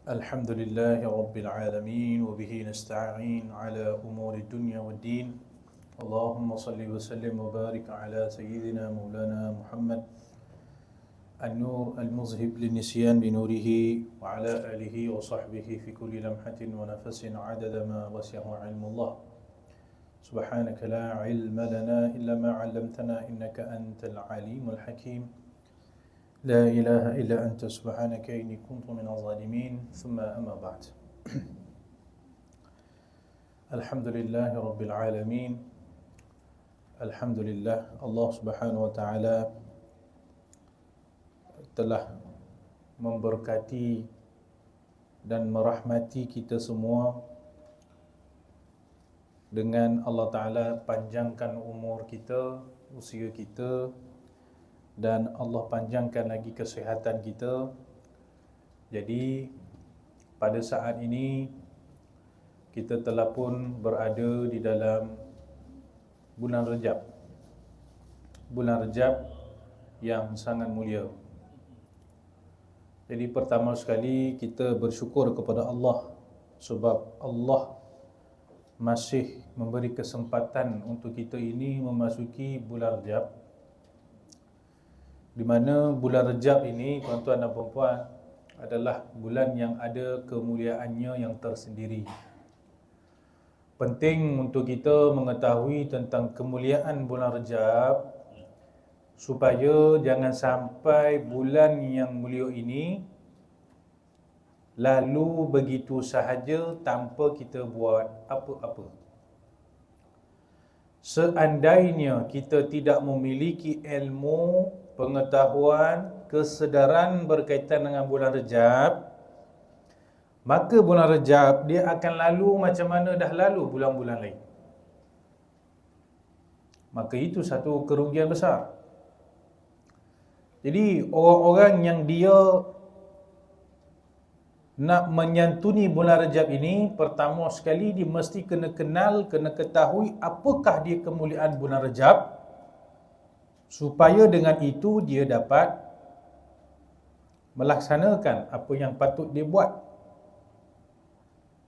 الحمد لله رب العالمين وبه نستعين على أمور الدنيا والدين. اللهم صل وسلم وبارك على سيدنا مولانا محمد النور المذهب للنسيان بنوره وعلى آله وصحبه في كل لمحة ونفس عدد ما وسعه علم الله. سبحانك لا علم لنا إلا ما علمتنا إنك أنت العليم الحكيم. لا إله إلا أنت سبحانك إني كنت من الظالمين. ثم أما بعد. الحمد لله رب العالمين. الحمد لله Allah Subhanahu wa taala telah memberkati dan merahmati kita semua dengan Allah Ta'ala panjangkan umur kita, usia kita, dan Allah panjangkan lagi kesihatan kita. Jadi pada saat ini kita telah pun berada di dalam bulan Rejab. Bulan Rejab yang sangat mulia. Jadi pertama sekali kita bersyukur kepada Allah sebab Allah masih memberi kesempatan untuk kita ini memasuki bulan Rejab, di mana bulan Rejab ini, tuan-tuan dan puan-puan, adalah bulan yang ada kemuliaannya yang tersendiri. Penting untuk kita mengetahui tentang kemuliaan bulan Rejab supaya jangan sampai bulan yang mulia ini lalu begitu sahaja tanpa kita buat apa-apa. Seandainya kita tidak memiliki ilmu, pengetahuan, kesedaran berkaitan dengan bulan Rejab, maka bulan Rejab dia akan lalu macam mana dah lalu bulan-bulan lain. Maka itu satu kerugian besar. Jadi orang-orang yang dia nak menyantuni bulan Rejab ini, pertama sekali dia mesti kena kenal, kena ketahui apakah dia kemuliaan bulan Rejab, supaya dengan itu dia dapat melaksanakan apa yang patut dia buat.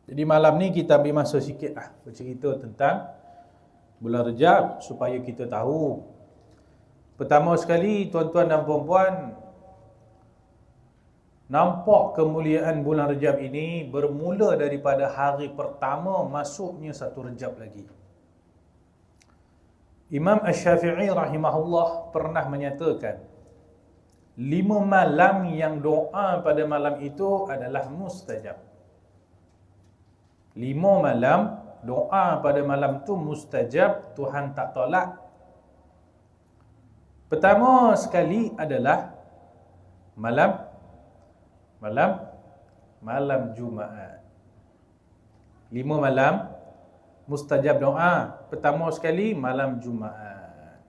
Jadi malam ni kita ambil masa sikit bercerita tentang bulan Rejab supaya kita tahu. Pertama sekali, tuan-tuan dan puan-puan, nampak kemuliaan bulan Rejab ini bermula daripada hari pertama masuknya satu Rejab lagi. Imam Asy-Syafi'i rahimahullah pernah menyatakan 5 malam yang doa pada malam itu adalah mustajab. 5 malam doa pada malam itu mustajab, Tuhan tak tolak. Pertama sekali adalah malam Jumaat. 5 malam mustajab doa. Pertama sekali malam Jumaat.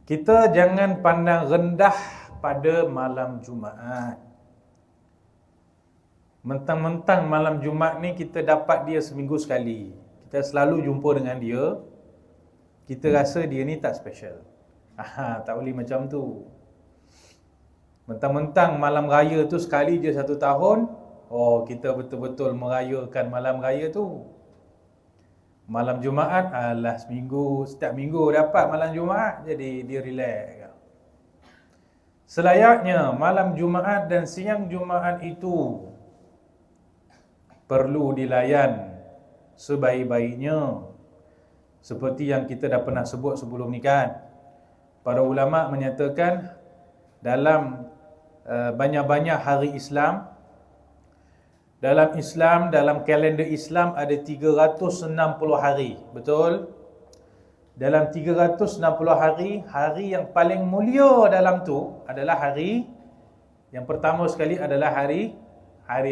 Kita jangan pandang rendah pada malam Jumaat. Mentang-mentang malam Jumaat ni kita dapat dia seminggu sekali, kita selalu jumpa dengan dia, kita rasa dia ni tak special. Tak boleh macam tu. Mentang-mentang malam raya tu sekali je satu tahun, kita betul-betul merayakan malam raya tu. Malam Jumaat, seminggu, setiap minggu dapat malam Jumaat, jadi dia relax. Selayaknya malam Jumaat dan siang Jumaat itu perlu dilayan sebaik-baiknya. Seperti yang kita dah pernah sebut sebelum ni kan. Para ulama menyatakan dalam banyak-banyak hari Islam, dalam kalender Islam ada 360 hari. Betul? Dalam 360 hari, hari yang paling mulia dalam tu adalah hari yang pertama sekali adalah hari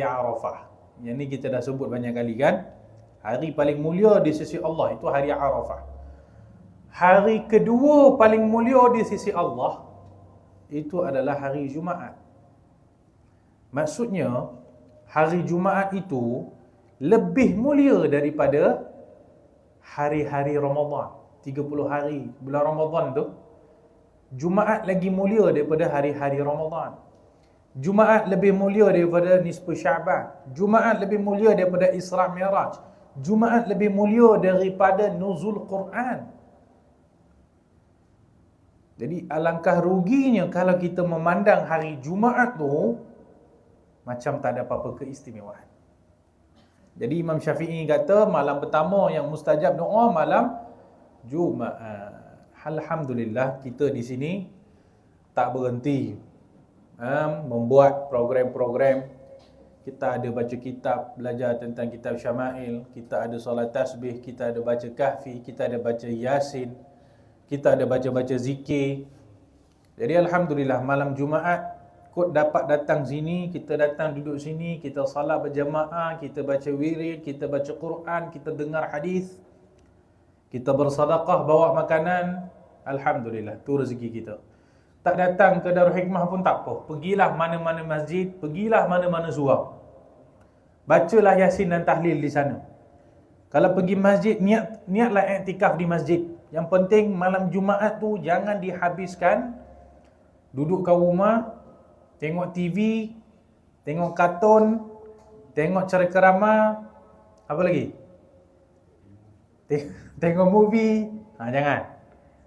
Arafah. Yang ni kita dah sebut banyak kali kan? Hari paling mulia di sisi Allah itu hari Arafah. Hari kedua paling mulia di sisi Allah itu adalah hari Jumaat. Maksudnya hari Jumaat itu lebih mulia daripada hari-hari Ramadan. 30 hari bulan Ramadan tu, Jumaat lagi mulia daripada hari-hari Ramadan. Jumaat lebih mulia daripada nisfu Syaban. Jumaat lebih mulia daripada Isra Mi'raj. Jumaat lebih mulia daripada nuzul Quran. Jadi alangkah ruginya kalau kita memandang hari Jumaat tu macam tak ada apa-apa keistimewaan. Jadi Imam Syafi'i kata malam pertama yang mustajab doa malam Jumaat. Alhamdulillah kita di sini tak berhenti membuat program-program. Kita ada baca kitab, belajar tentang kitab Syama'il, kita ada solat tasbih, kita ada baca kahfi, kita ada baca yasin, kita ada baca-baca zikir. Jadi Alhamdulillah malam Jumaat kot dapat datang sini, kita datang duduk sini, kita salat berjamaah, kita baca wirid, kita baca Quran, kita dengar hadis, kita bersedekah, bawa makanan. Alhamdulillah, tu rezeki kita. Tak datang ke Darul Hikmah pun tak apa. Pergilah mana-mana masjid, pergilah mana-mana surau. Bacalah Yasin dan tahlil di sana. Kalau pergi masjid, niatlah iktikaf di masjid. Yang penting malam Jumaat tu jangan dihabiskan duduk kat rumah, tengok TV, tengok kartun, tengok cerita ramah, apa lagi? Tengok movie. Jangan.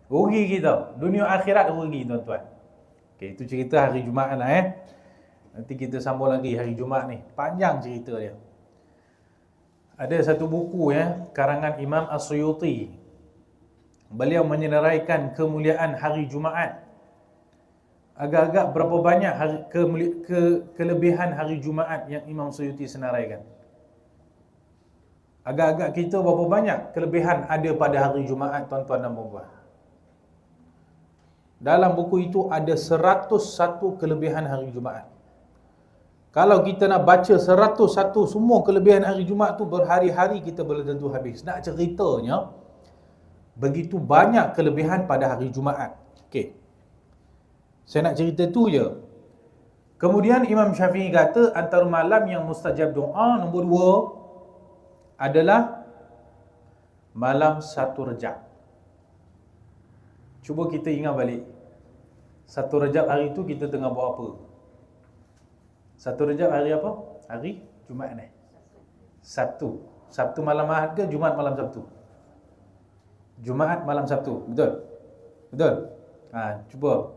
Rugi kita. Dunia akhirat rugi tuan-tuan. Okey, itu cerita hari Jumaat lah Nanti kita sambung lagi hari Jumaat ni. Panjang cerita dia. Ada satu buku karangan Imam As-Suyuti. Beliau menyenaraikan kemuliaan hari Jumaat. Agak-agak berapa banyak kelebihan hari Jumaat yang Imam Suyuti senaraikan. Agak-agak kita berapa banyak kelebihan ada pada hari Jumaat tuan-tuan dan puan-puan. Dalam buku itu ada 101 kelebihan hari Jumaat. Kalau kita nak baca 101 semua kelebihan hari Jumaat tu berhari-hari kita belum tentu habis. Nak ceritanya begitu banyak kelebihan pada hari Jumaat. Okey. Saya nak cerita tu je. Kemudian Imam Syafi'i kata antara malam yang mustajab doa nombor 2 adalah malam 1 Rejab. Cuba kita ingat balik. 1 Rejab hari tu kita tengah buat apa? 1 Rejab hari apa? Hari Jumaat ni. Sabtu. Sabtu malam Ahad ke Jumaat malam Sabtu? Jumaat malam Sabtu. Betul? Betul? Cuba.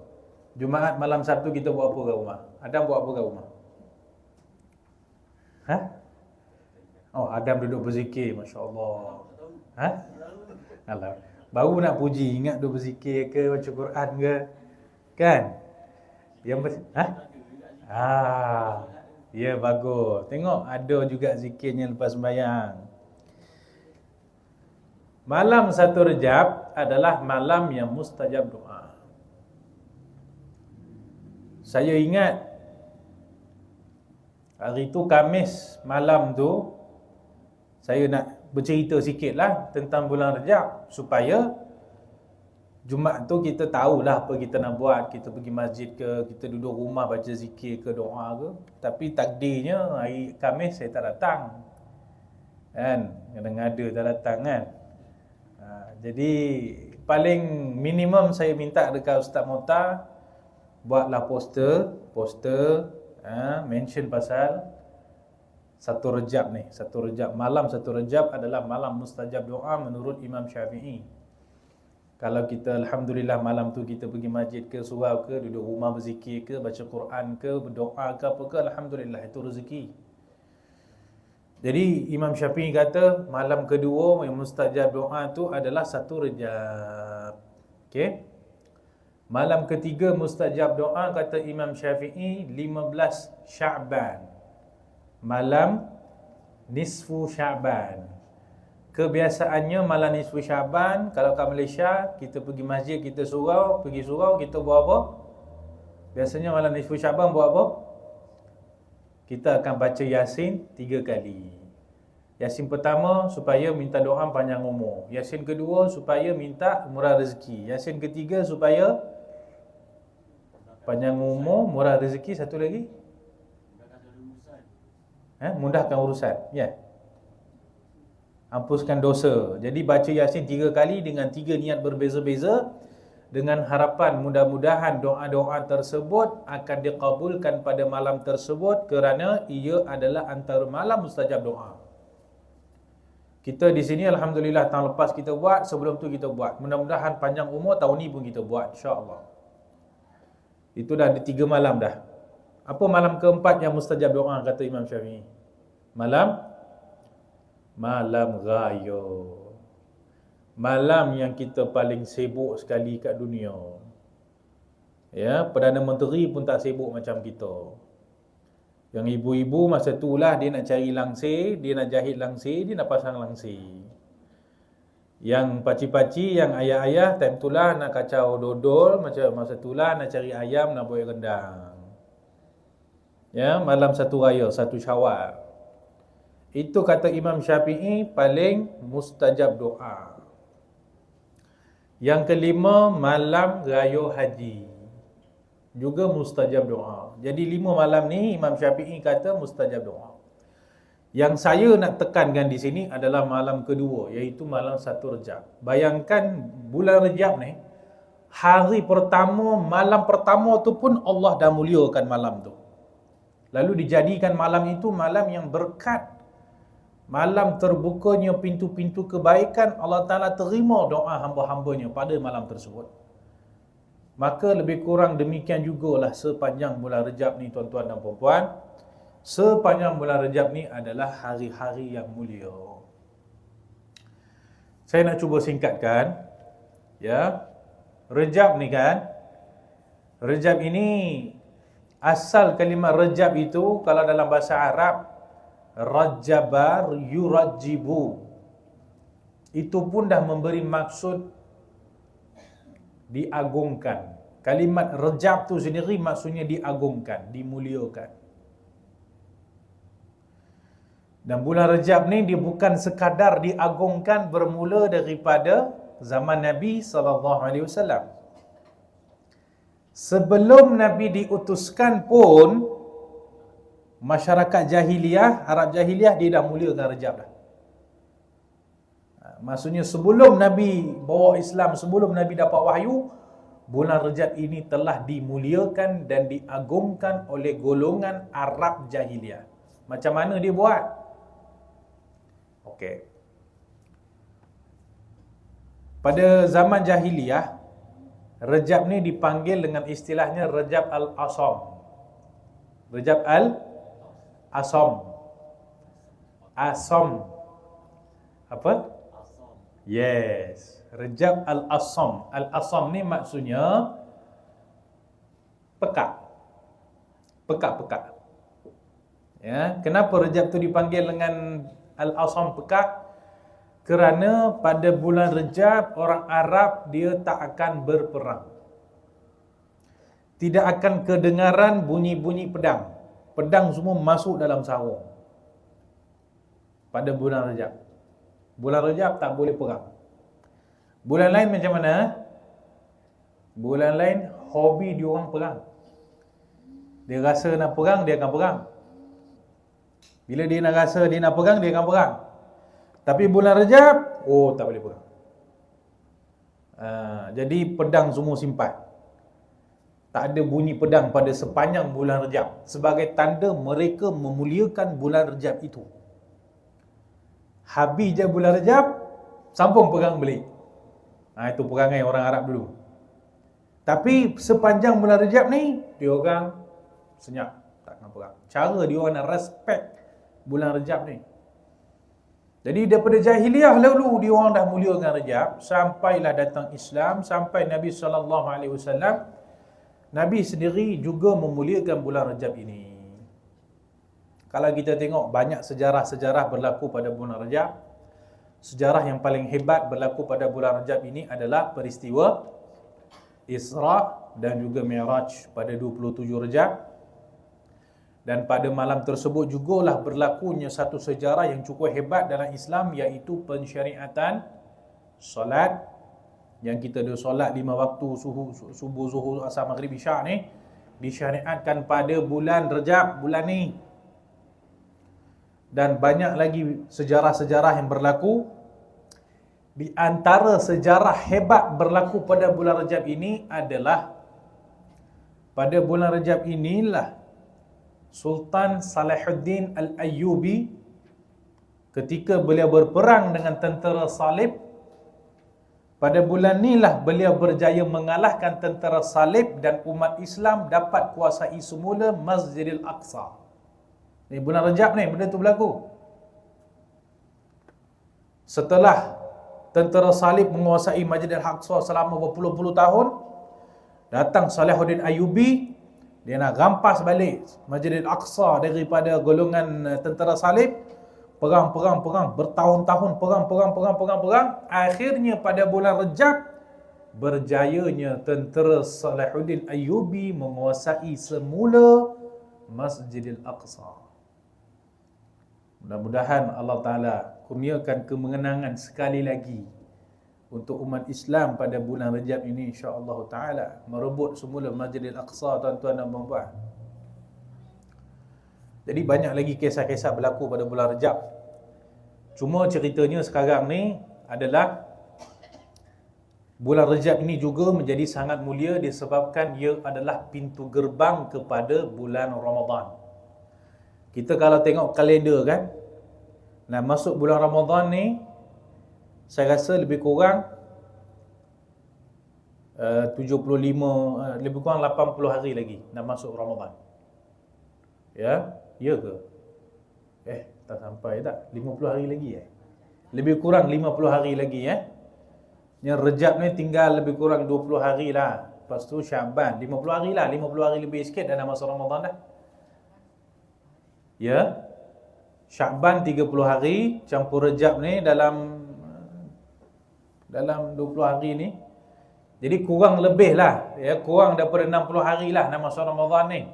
Jumaat malam Sabtu kita buat apa kat rumah? Adam buat apa kat rumah? Adam duduk berzikir. Masya Allah. Alah. Baru nak puji, ingat duduk berzikir ke, baca Quran ke? Kan? Ya, bagus. Tengok, ada juga zikirnya lepas sembahyang. Malam 1 Rejab adalah malam yang mustajab doa. Saya ingat hari tu Khamis malam tu saya nak bercerita sikit lah tentang bulan Rejab supaya Jumaat tu kita tahulah apa kita nak buat. Kita pergi masjid ke, kita duduk rumah baca zikir ke, doa ke. Tapi takdirnya hari Khamis saya tak datang. Kan? Ngada-ngada tak datang kan. Jadi paling minimum saya minta dekat Ustaz Mota buatlah poster mention pasal 1 Rejab ni. 1 Rejab, malam 1 Rejab adalah malam mustajab doa menurut Imam Syafi'i. Kalau kita Alhamdulillah malam tu kita pergi masjid ke, surau ke, duduk rumah berzikir ke, baca Quran ke, berdoa ke, apa ke, Alhamdulillah itu rezeki. Jadi Imam Syafi'i kata malam kedua yang mustajab doa tu adalah 1 Rejab. Okey. Malam ketiga mustajab doa kata Imam Syafi'i 15 Sya'ban. Malam nisfu Sya'ban. Kebiasaannya malam nisfu Sya'ban, kalau kat Malaysia kita pergi masjid, kita surau, kita buat apa? Biasanya malam nisfu Sya'ban buat apa? Kita akan baca Yasin 3 kali. Yasin pertama supaya minta doa panjang umur. Yasin kedua supaya minta murah rezeki. Yasin ketiga supaya panjang umur, murah rezeki. Satu lagi? Mudahkan urusan. Ya. Hapuskan dosa. Jadi baca Yasin 3 kali dengan 3 niat berbeza-beza. dengan harapan mudah-mudahan doa-doa tersebut akan dikabulkan pada malam tersebut kerana ia adalah antara malam mustajab doa. Kita di sini alhamdulillah tahun lepas kita buat, sebelum tu kita buat. Mudah-mudahan panjang umur tahun ni pun kita buat insya-Allah. Itu dah ada 3 malam dah. Apa malam keempat yang mustajab doa kata Imam Syafi'i? Malam raya. Malam yang kita paling sibuk sekali kat dunia. Ya, Perdana Menteri pun tak sibuk macam kita. Yang ibu-ibu masa itulah dia nak cari langsir, dia nak jahit langsir, dia nak pasang langsir. Yang pakcik-pakcik, yang ayah-ayah time itulah nak kacau dodol, macam masa itulah nak cari ayam, nak buat rendang. Ya, malam satu raya, satu Syawal. Itu kata Imam Syafi'i paling mustajab doa. Yang kelima, malam raya haji. Juga mustajab doa. Jadi 5 malam ni Imam Syafi'i kata mustajab doa. Yang saya nak tekankan di sini adalah malam kedua, iaitu malam 1 Rejab. Bayangkan bulan Rejab ni, hari pertama, malam pertama tu pun Allah dah muliakan malam tu. Lalu dijadikan malam itu malam yang berkat. Malam terbukanya pintu-pintu kebaikan, Allah Ta'ala terima doa hamba-hambanya pada malam tersebut. Maka lebih kurang demikian jugalah sepanjang bulan Rejab ni tuan-tuan dan puan-puan. Sepanjang bulan Rejab ni adalah hari-hari yang mulia. Saya nak cuba singkatkan. Ya, Rejab ni kan, Rejab ini, asal kalimah Rejab itu kalau dalam bahasa Arab, Rajabar yurajibu. Itu pun dah memberi maksud diagungkan. Kalimat Rejab tu sendiri maksudnya diagungkan, dimuliakan. Dan bulan Rejab ni dia bukan sekadar diagungkan bermula daripada zaman Nabi SAW. Sebelum Nabi diutuskan pun, masyarakat jahiliah, Arab jahiliah, dia dah muliakan Rejab dah. Maksudnya sebelum Nabi bawa Islam, sebelum Nabi dapat wahyu, bulan Rejab ini telah dimuliakan dan diagungkan oleh golongan Arab jahiliah. Macam mana dia buat? Okey. Pada zaman jahiliah, Rejab ni dipanggil dengan istilahnya Rejab al-Asam. Rejab al-Asam. Asam. Apa? Yes. Rejab al-Asam. Al-Asam ni maksudnya pekat. Pekat-pekat. Ya, kenapa Rejab tu dipanggil dengan al-Asam pekat? Kerana pada bulan Rejab orang Arab dia tak akan berperang. Tidak akan kedengaran bunyi-bunyi pedang. Pedang semua masuk dalam sarung. Pada bulan Rejab. Bulan Rejab tak boleh perang. Bulan lain macam mana? Bulan lain hobi dia orang perang. Dia rasa nak perang, dia akan perang. Bila dia nak rasa dia nak perang, dia akan perang. Tapi bulan Rejab, tak boleh perang. Jadi pedang semua simpan. Tak ada bunyi pedang pada sepanjang bulan Rejab. Sebagai tanda mereka memuliakan bulan Rejab itu. Habis je bulan Rejab, sambung perang balik. Itu perangai orang Arab dulu. Tapi sepanjang bulan Rejab ni, dia orang senyap, tak nak perang. Cara dia orang nak respect bulan Rejab ni. Jadi daripada jahiliah lalu dia orang dah muliakan Rejab, sampailah datang Islam, sampai Nabi SAW. Nabi sendiri juga memuliakan bulan Rejab ini. Kalau kita tengok banyak sejarah-sejarah berlaku pada bulan Rejab. Sejarah yang paling hebat berlaku pada bulan Rejab ini adalah peristiwa Isra dan juga Mi'raj pada 27 Rejab. Dan pada malam tersebut jugalah berlakunya satu sejarah yang cukup hebat dalam Islam, iaitu pensyariatan solat. Yang kita ada solat 5 waktu subuh, zuhur, asar, maghrib, isyak ni disyariatkan pada bulan Rejab, bulan ni. Dan banyak lagi sejarah-sejarah yang berlaku. Di antara sejarah hebat berlaku pada bulan Rajab ini adalah pada bulan Rajab inilah Sultan Salahuddin Al-Ayyubi ketika beliau berperang dengan tentera Salib, pada bulan inilah beliau berjaya mengalahkan tentera Salib dan umat Islam dapat kuasai semula Masjidil Aqsa. Ni bulan Rajab ni benda tu berlaku. Setelah tentera Salib menguasai Masjidil Aqsa selama berpuluh-puluh tahun, datang Salahuddin Ayyubi, dia nak rampas balik Masjidil Aqsa daripada golongan tentera Salib. Perang, bertahun-tahun perang. Akhirnya pada bulan Rejab, berjayanya tentera Salahuddin Ayyubi menguasai semula Masjidil Aqsa. Mudah-mudahan Allah Ta'ala kurniakan kemenangan sekali lagi untuk umat Islam pada bulan Rejab ini, insya-Allah Ta'ala merebut semula Masjidil Aqsa, tuan-tuan dan puan-puan. Jadi banyak lagi kisah-kisah berlaku pada bulan Rejab. Cuma ceritanya sekarang ni adalah bulan Rejab ini juga menjadi sangat mulia disebabkan ia adalah pintu gerbang kepada bulan Ramadan. Kita kalau tengok kalender kan, nah masuk bulan Ramadan ni, saya rasa lebih kurang 75, lebih kurang 80 hari lagi nak masuk Ramadan. Ya, ya ke? Tak sampai tak? 50 hari lagi Lebih kurang 50 hari lagi Yang Rejab ni tinggal lebih kurang 20 hari lah. Lepas tu Syaban 50 hari lah, 50 hari lebih sikit dah nak masuk Ramadan dah. Ya. Syaban 30 hari, campur Rejab ni dalam 20 hari ni. Jadi kurang lebih lah, ya, kurang daripada 60 hari lah nak masuk Ramadan ni.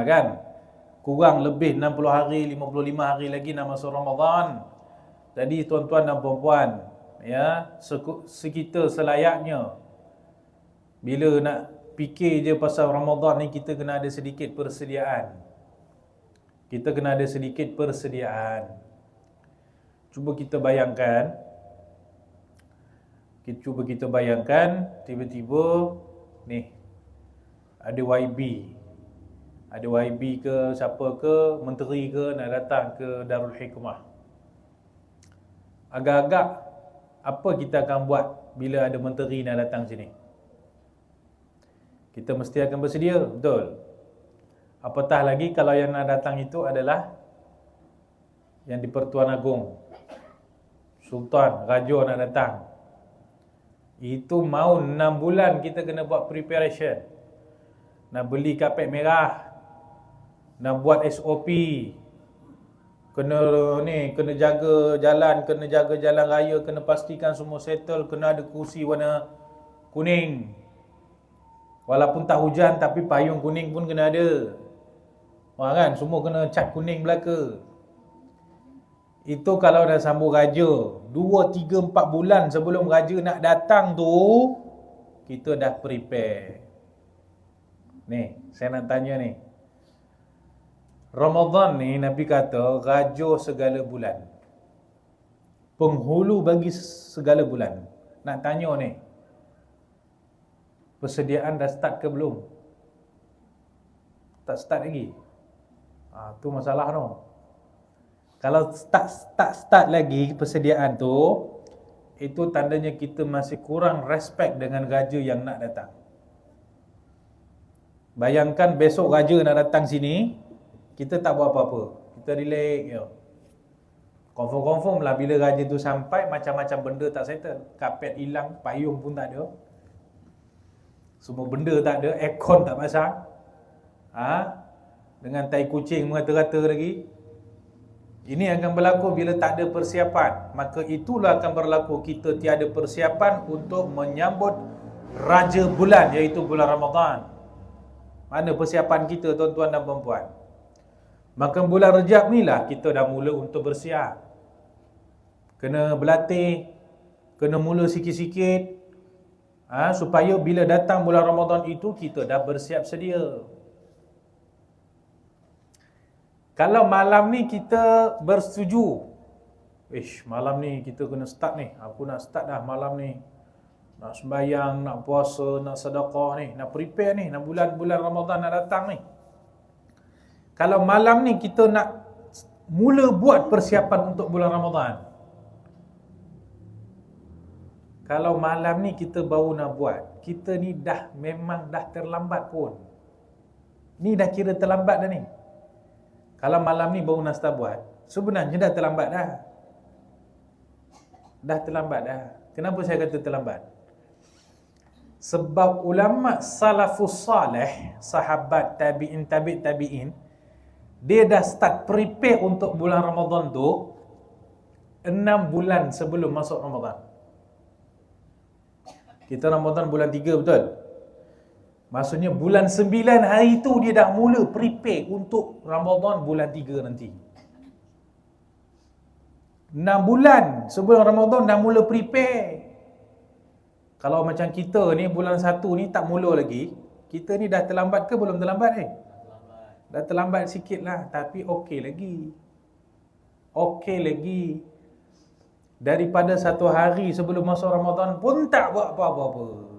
Kan? Kurang lebih 60 hari, 55 hari lagi nak masuk Ramadan. Jadi tuan-tuan dan puan-puan, ya, sekitar selayaknya bila nak fikir je pasal Ramadan ni, kita kena ada sedikit persediaan. Cuba kita bayangkan, tiba-tiba ni ada YB ke siapa ke, menteri ke nak datang ke Darul Hikmah. Agak-agak apa kita akan buat bila ada menteri nak datang sini? Kita mesti akan bersedia, betul? Apatah lagi kalau yang nak datang itu adalah yang di Pertuan Agong, Sultan, Raja nak datang. Itu mau 6 bulan kita kena buat preparation. Nak beli kapet merah, nak buat SOP, kena jaga jalan raya, kena pastikan semua settle, kena ada kursi warna kuning. Walaupun tak hujan tapi payung kuning pun kena ada. Kan, semua kena cat kuning belaka. Itu kalau dah sambung raja 2, 3, 4 bulan sebelum raja nak datang tu, kita dah prepare. Ni, saya nak tanya ni, Ramadan ni Nabi kata raja segala bulan, penghulu bagi segala bulan. Nak tanya ni, persediaan dah start ke belum? Tak start lagi. Tu masalah tu. Kalau start lagi persediaan tu, itu tandanya kita masih kurang respect dengan raja yang nak datang. Bayangkan besok raja nak datang sini, kita tak buat apa-apa, kita relax je. Confirm lah bila raja tu sampai, macam-macam benda tak settle. Kapet hilang, payung pun tak ada, semua benda tak ada, aircon tak pasang, dengan tai kucing merata-rata lagi. Ini akan berlaku bila tak ada persiapan. Maka itulah akan berlaku kita tiada persiapan untuk menyambut raja bulan, iaitu bulan Ramadan. Mana persiapan kita, tuan-tuan dan puan-puan? Maka bulan Rejab ni lah kita dah mula untuk bersiap. Kena berlatih, kena mula sikit-sikit, supaya bila datang bulan Ramadan itu kita dah bersiap sedia. Kalau malam ni kita bersetuju, malam ni kita kena start ni. Aku nak start dah malam ni. Nak sembahyang, nak puasa, nak sedekah ni, nak prepare ni, nak bulan-bulan Ramadan nak datang ni. Kalau malam ni kita nak mula buat persiapan untuk bulan Ramadan. Kalau malam ni kita baru nak buat, kita ni memang dah terlambat pun. Ni dah kira terlambat dah ni. Kalau malam ni baru nak start buat, sebenarnya dah terlambat dah. Dah terlambat dah. Kenapa saya kata terlambat? Sebab ulama salafus salih, sahabat tabi'in, tabi'in, dia dah start prepare untuk bulan Ramadan tu 6 bulan sebelum masuk Ramadan. Kita Ramadan bulan 3, betul? Maksudnya bulan 9 hari tu dia dah mula prepare untuk Ramadan bulan 3 nanti. 6 bulan sebelum Ramadan dah mula prepare. Kalau macam kita ni bulan 1 ni tak mula lagi, kita ni dah terlambat ke belum terlambat ni? Dah terlambat sikit lah, tapi okey lagi. Okey lagi. Daripada 1 hari sebelum masuk Ramadan pun tak buat apa-apa.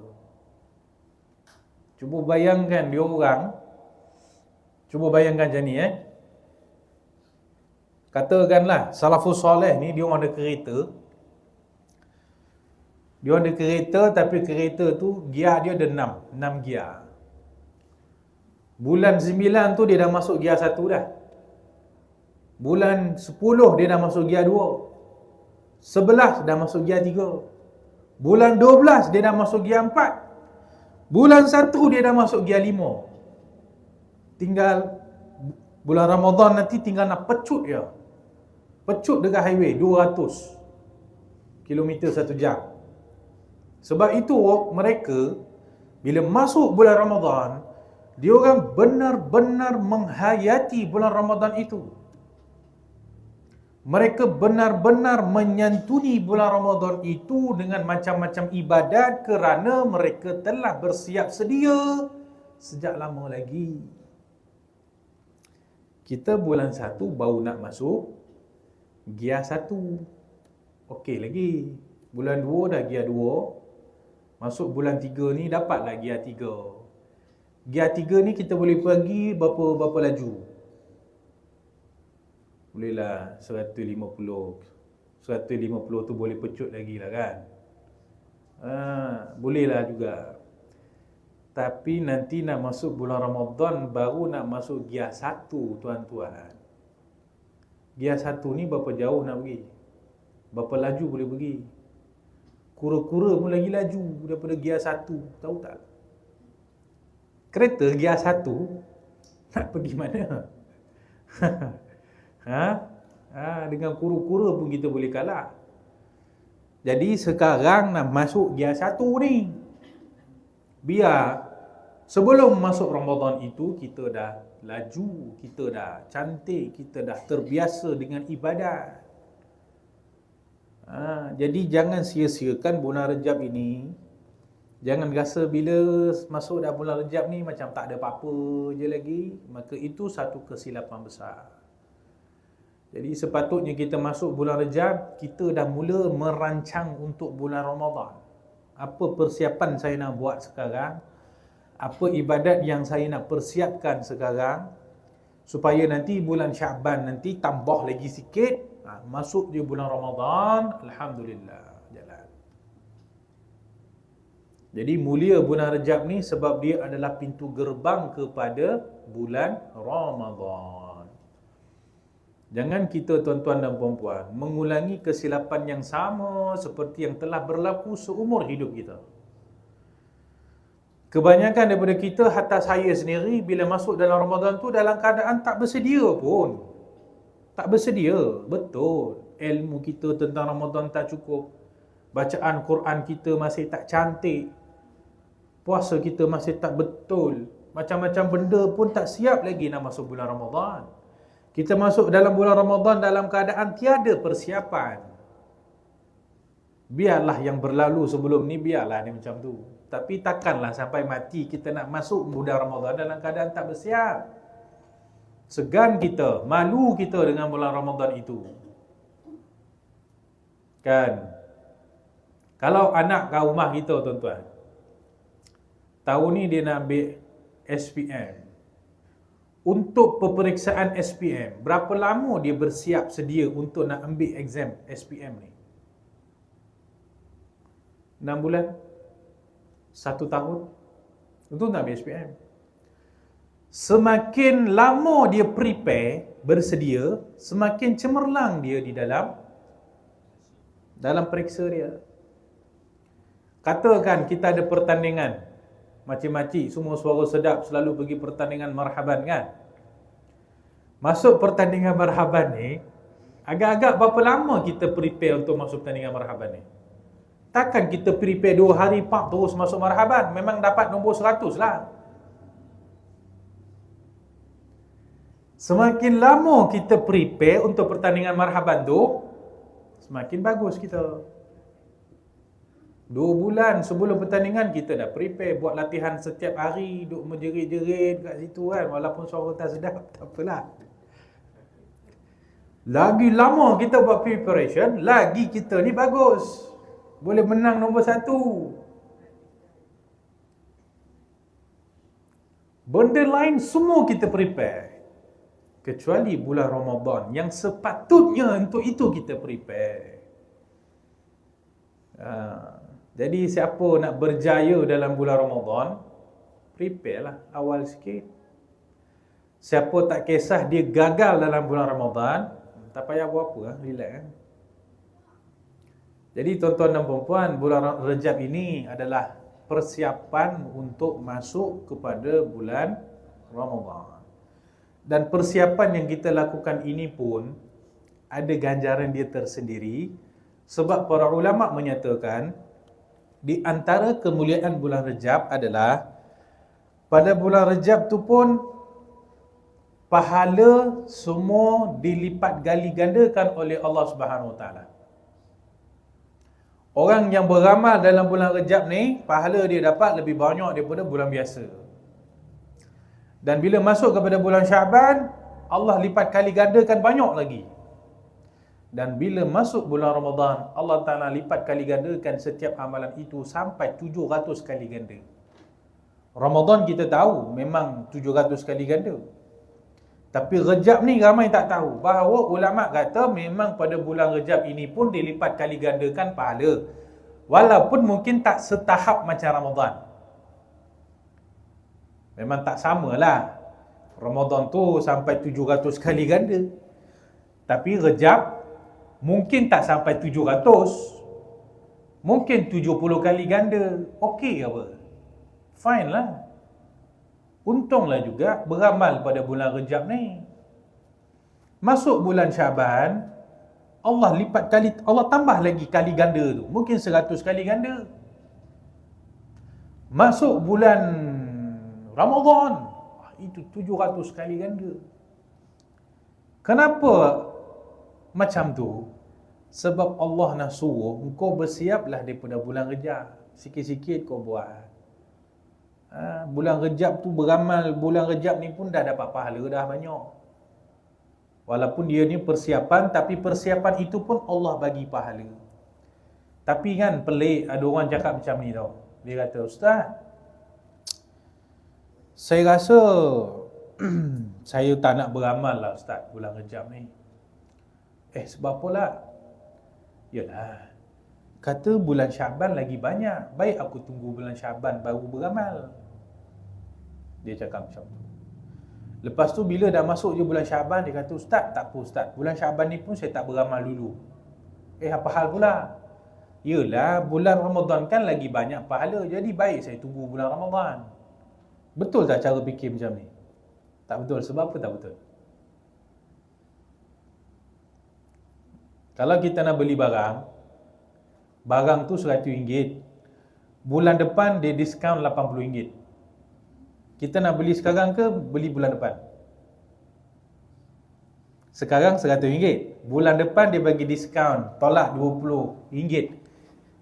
Cuba bayangkan dia orang. Cuba bayangkan macam ni Katakanlah salafus soleh ni dia orang ada kereta. Dia ada kereta tapi kereta tu gear dia ada 6 gear. Bulan 9 tu dia dah masuk gear 1 dah. Bulan 10 dia dah masuk gear 2. 11 dah masuk gear 3. Bulan 12 dia dah masuk gear 4. Bulan 1 dia dah masuk gear 5. Tinggal bulan Ramadan nanti tinggal nak pecut je. Pecut dekat highway 200 km 1 jam. Sebab itu mereka bila masuk bulan Ramadan, dia orang benar-benar menghayati bulan Ramadan itu. Mereka benar-benar menyantuni bulan Ramadan itu dengan macam-macam ibadat kerana mereka telah bersiap sedia sejak lama lagi. Kita bulan 1 baru nak masuk gear 1. Okey lagi. Bulan 2 dah gear 2. Masuk bulan 3 ni dapatlah gear 3. Gear 3 ni kita boleh pergi berapa laju? Bolehlah 150. 150 tu boleh pecut lagi lah kan. Bolehlah juga. Tapi nanti nak masuk bulan Ramadan baru nak masuk gear 1 tuan-tuan. Gear 1 ni berapa jauh nak pergi? Berapa laju boleh pergi? Kura-kura pun lagi laju daripada gear 1. Tahu tak? Kereta gear 1 nak pergi mana? Dengan kura-kura pun kita boleh kalah. Jadi sekarang nak masuk gear 1 ni, biar sebelum masuk Ramadan itu kita dah laju, kita dah cantik, kita dah terbiasa dengan ibadat. Jadi jangan sia-siakan bulan Rejab ini. Jangan rasa bila masuk dah bulan Rejab ni macam tak ada apa-apa je lagi. Maka itu satu kesilapan besar. Jadi sepatutnya kita masuk bulan Rejab, kita dah mula merancang untuk bulan Ramadan. Apa persiapan saya nak buat sekarang? Apa ibadat yang saya nak persiapkan sekarang? Supaya nanti bulan Syaban nanti tambah lagi sikit. Masuk je bulan Ramadan, Alhamdulillah, jalan. Jadi mulia bulan Rejab ni sebab dia adalah pintu gerbang kepada bulan Ramadan. Jangan kita tuan-tuan dan puan-puan mengulangi kesilapan yang sama seperti yang telah berlaku seumur hidup kita. Kebanyakan daripada kita, hatta saya sendiri, bila masuk dalam Ramadan tu dalam keadaan tak bersedia pun. Tak bersedia, betul. Ilmu kita tentang Ramadan tak cukup. Bacaan Quran kita masih tak cantik. Puasa kita masih tak betul. Macam-macam benda pun tak siap lagi nak masuk bulan Ramadan. Kita masuk dalam bulan Ramadan dalam keadaan tiada persiapan. Biarlah yang berlalu sebelum ni, biarlah ni macam tu. Tapi takkanlah sampai mati kita nak masuk bulan Ramadan dalam keadaan tak bersiap. Segan kita, malu kita dengan bulan Ramadan itu. Kan? Kalau anak kat rumah kita tuan-tuan, tahun ni dia nak ambil SPM. Untuk peperiksaan SPM, berapa lama dia bersiap sedia untuk nak ambil exam SPM ni? 6 bulan? 1 tahun? Untuk nak ambil SPM. Semakin lama dia prepare, bersedia, semakin cemerlang dia di dalam periksa dia. Katakan kita ada pertandingan, makcik-makcik semua suara sedap selalu pergi pertandingan marhaban kan? Masuk pertandingan marhaban ni, agak-agak berapa lama kita prepare untuk masuk pertandingan marhaban ni? Takkan kita prepare 2 hari pak terus masuk marhaban, memang dapat nombor 100 lah. Semakin lama kita prepare untuk pertandingan marhaban tu, semakin bagus kita. 2 bulan sebelum pertandingan kita dah prepare, buat latihan setiap hari, duk menjerit-jerit kat situ kan, walaupun suara tak sedap, tak apalah. Lagi lama kita buat preparation, lagi kita ni bagus. Boleh menang nombor 1. Benda lain semua kita prepare, kecuali bulan Ramadan yang sepatutnya untuk itu kita prepare. Jadi siapa nak berjaya dalam bulan Ramadan, prepare lah awal sikit. Siapa tak kisah dia gagal dalam bulan Ramadan, tak payah buat apa, relax kan. Jadi tuan-tuan dan puan-puan, bulan Rejab ini adalah persiapan untuk masuk kepada bulan Ramadan. Dan persiapan yang kita lakukan ini pun ada ganjaran dia tersendiri, sebab para ulama menyatakan di antara kemuliaan bulan Rejab adalah pada bulan Rejab tu pun pahala semua dilipat gali gandakan oleh Allah Subhanahu Wa Taala. Orang yang beramal dalam bulan Rejab ni, pahala dia dapat lebih banyak daripada bulan biasa. Dan bila masuk kepada bulan Syaban, Allah lipat kali gandakan banyak lagi. Dan bila masuk bulan Ramadan, Allah Ta'ala lipat kali gandakan setiap amalan itu sampai 700 kali ganda. Ramadan kita tahu memang 700 kali ganda. Tapi Rejab ni ramai tak tahu. Bahawa ulama kata memang pada bulan Rejab ini pun dilipat kali gandakan pahala. Walaupun mungkin tak setahap macam Ramadan. Memang tak samalah. Ramadan tu sampai 700 kali ganda. Tapi Rejab mungkin tak sampai 700. Mungkin 70 kali ganda. Okey apa? Fine lah. Untunglah juga beramal pada bulan Rejab ni. Masuk bulan Syaban, Allah lipat kali, Allah tambah lagi kali ganda tu. Mungkin 100 kali ganda. Masuk bulan Ramadan, itu 700 kali ganda. Kenapa macam tu? Sebab Allah nak suruh engkau bersiaplah daripada bulan Rejab. Sikit-sikit kau buat. Bulan Rejab tu beramal, bulan Rejab ni pun dah dapat pahala dah banyak. Walaupun dia ni persiapan, tapi persiapan itu pun Allah bagi pahala. Tapi kan pelik, ada orang cakap macam ni tau. Dia kata, Ustaz, saya rasa saya tak nak beramal lah Ustaz bulan Rejab ni. Sebab apa lah? Yalah, kata bulan Syaban lagi banyak, baik aku tunggu bulan Syaban baru beramal. Dia cakap macam tu. Lepas tu bila dah masuk je bulan Syaban, dia kata, Ustaz, tak apa Ustaz, bulan Syaban ni pun saya tak beramal dulu. Apa hal pula? Yelah, bulan Ramadan kan lagi banyak pahala, jadi baik saya tunggu bulan Ramadan. Betul tak cara fikir macam ni? Tak betul. Sebab apa tak betul? Kalau kita nak beli barang tu RM100. Bulan depan dia diskaun RM80. Kita nak beli sekarang ke beli bulan depan? Sekarang RM100. Bulan depan dia bagi diskaun, tolak RM20.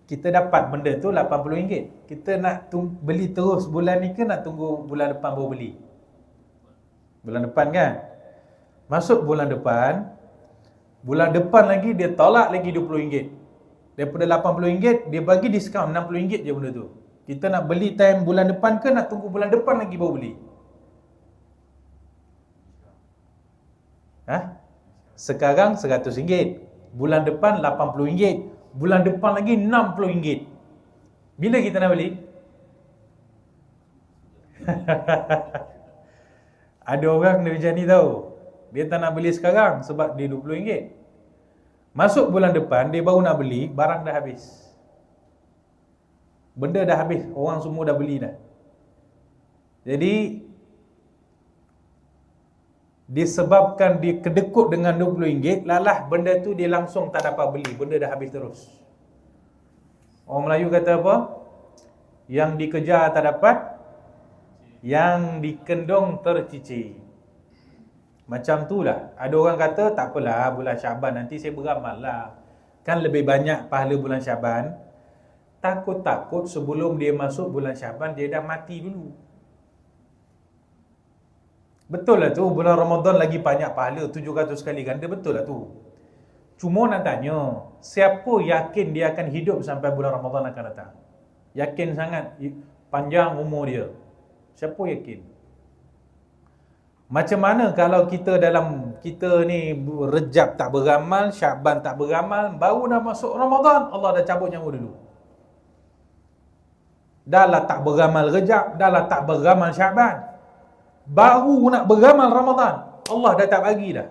Kita dapat benda tu RM80. Kita nak beli terus bulan ni ke nak tunggu bulan depan baru beli? Bulan depan kan? Masuk bulan depan lagi dia tolak lagi RM20. Daripada RM80, dia bagi diskaun RM60 je benda tu. Kita nak beli time bulan depan ke nak tunggu bulan depan lagi baru beli? Sekarang RM100. Bulan depan RM80. Bulan depan lagi RM60. Bila kita nak beli? Ada orang macam ni tahu. Dia tak nak beli sekarang sebab dia RM20. Masuk bulan depan, dia baru nak beli, barang dah habis. Benda dah habis, orang semua dah beli dah. Jadi, disebabkan dia kedekut dengan RM20, lalah benda tu dia langsung tak dapat beli. Benda dah habis terus. Orang Melayu kata apa? Yang dikejar tak dapat, yang dikendong tercicir. Macam tu lah. Ada orang kata, tak apalah bulan Syaban nanti saya beramal lah. Kan lebih banyak pahala bulan Syaban. Takut-takut sebelum dia masuk bulan Syaban, dia dah mati dulu. Betul lah tu, bulan Ramadan lagi banyak pahala, 700 kali ganda, betul lah tu. Cuma nak tanya, siapa yakin dia akan hidup sampai bulan Ramadan akan datang? Yakin sangat panjang umur dia. Siapa yakin? Macam mana kalau kita ni Rejab tak beramal, Syaban tak beramal, baru dah masuk Ramadan, Allah dah cabut nyawa dulu. Dah lah tak beramal Rejab, dah lah tak beramal Syaban, baru nak beramal Ramadan, Allah dah tak bagi dah.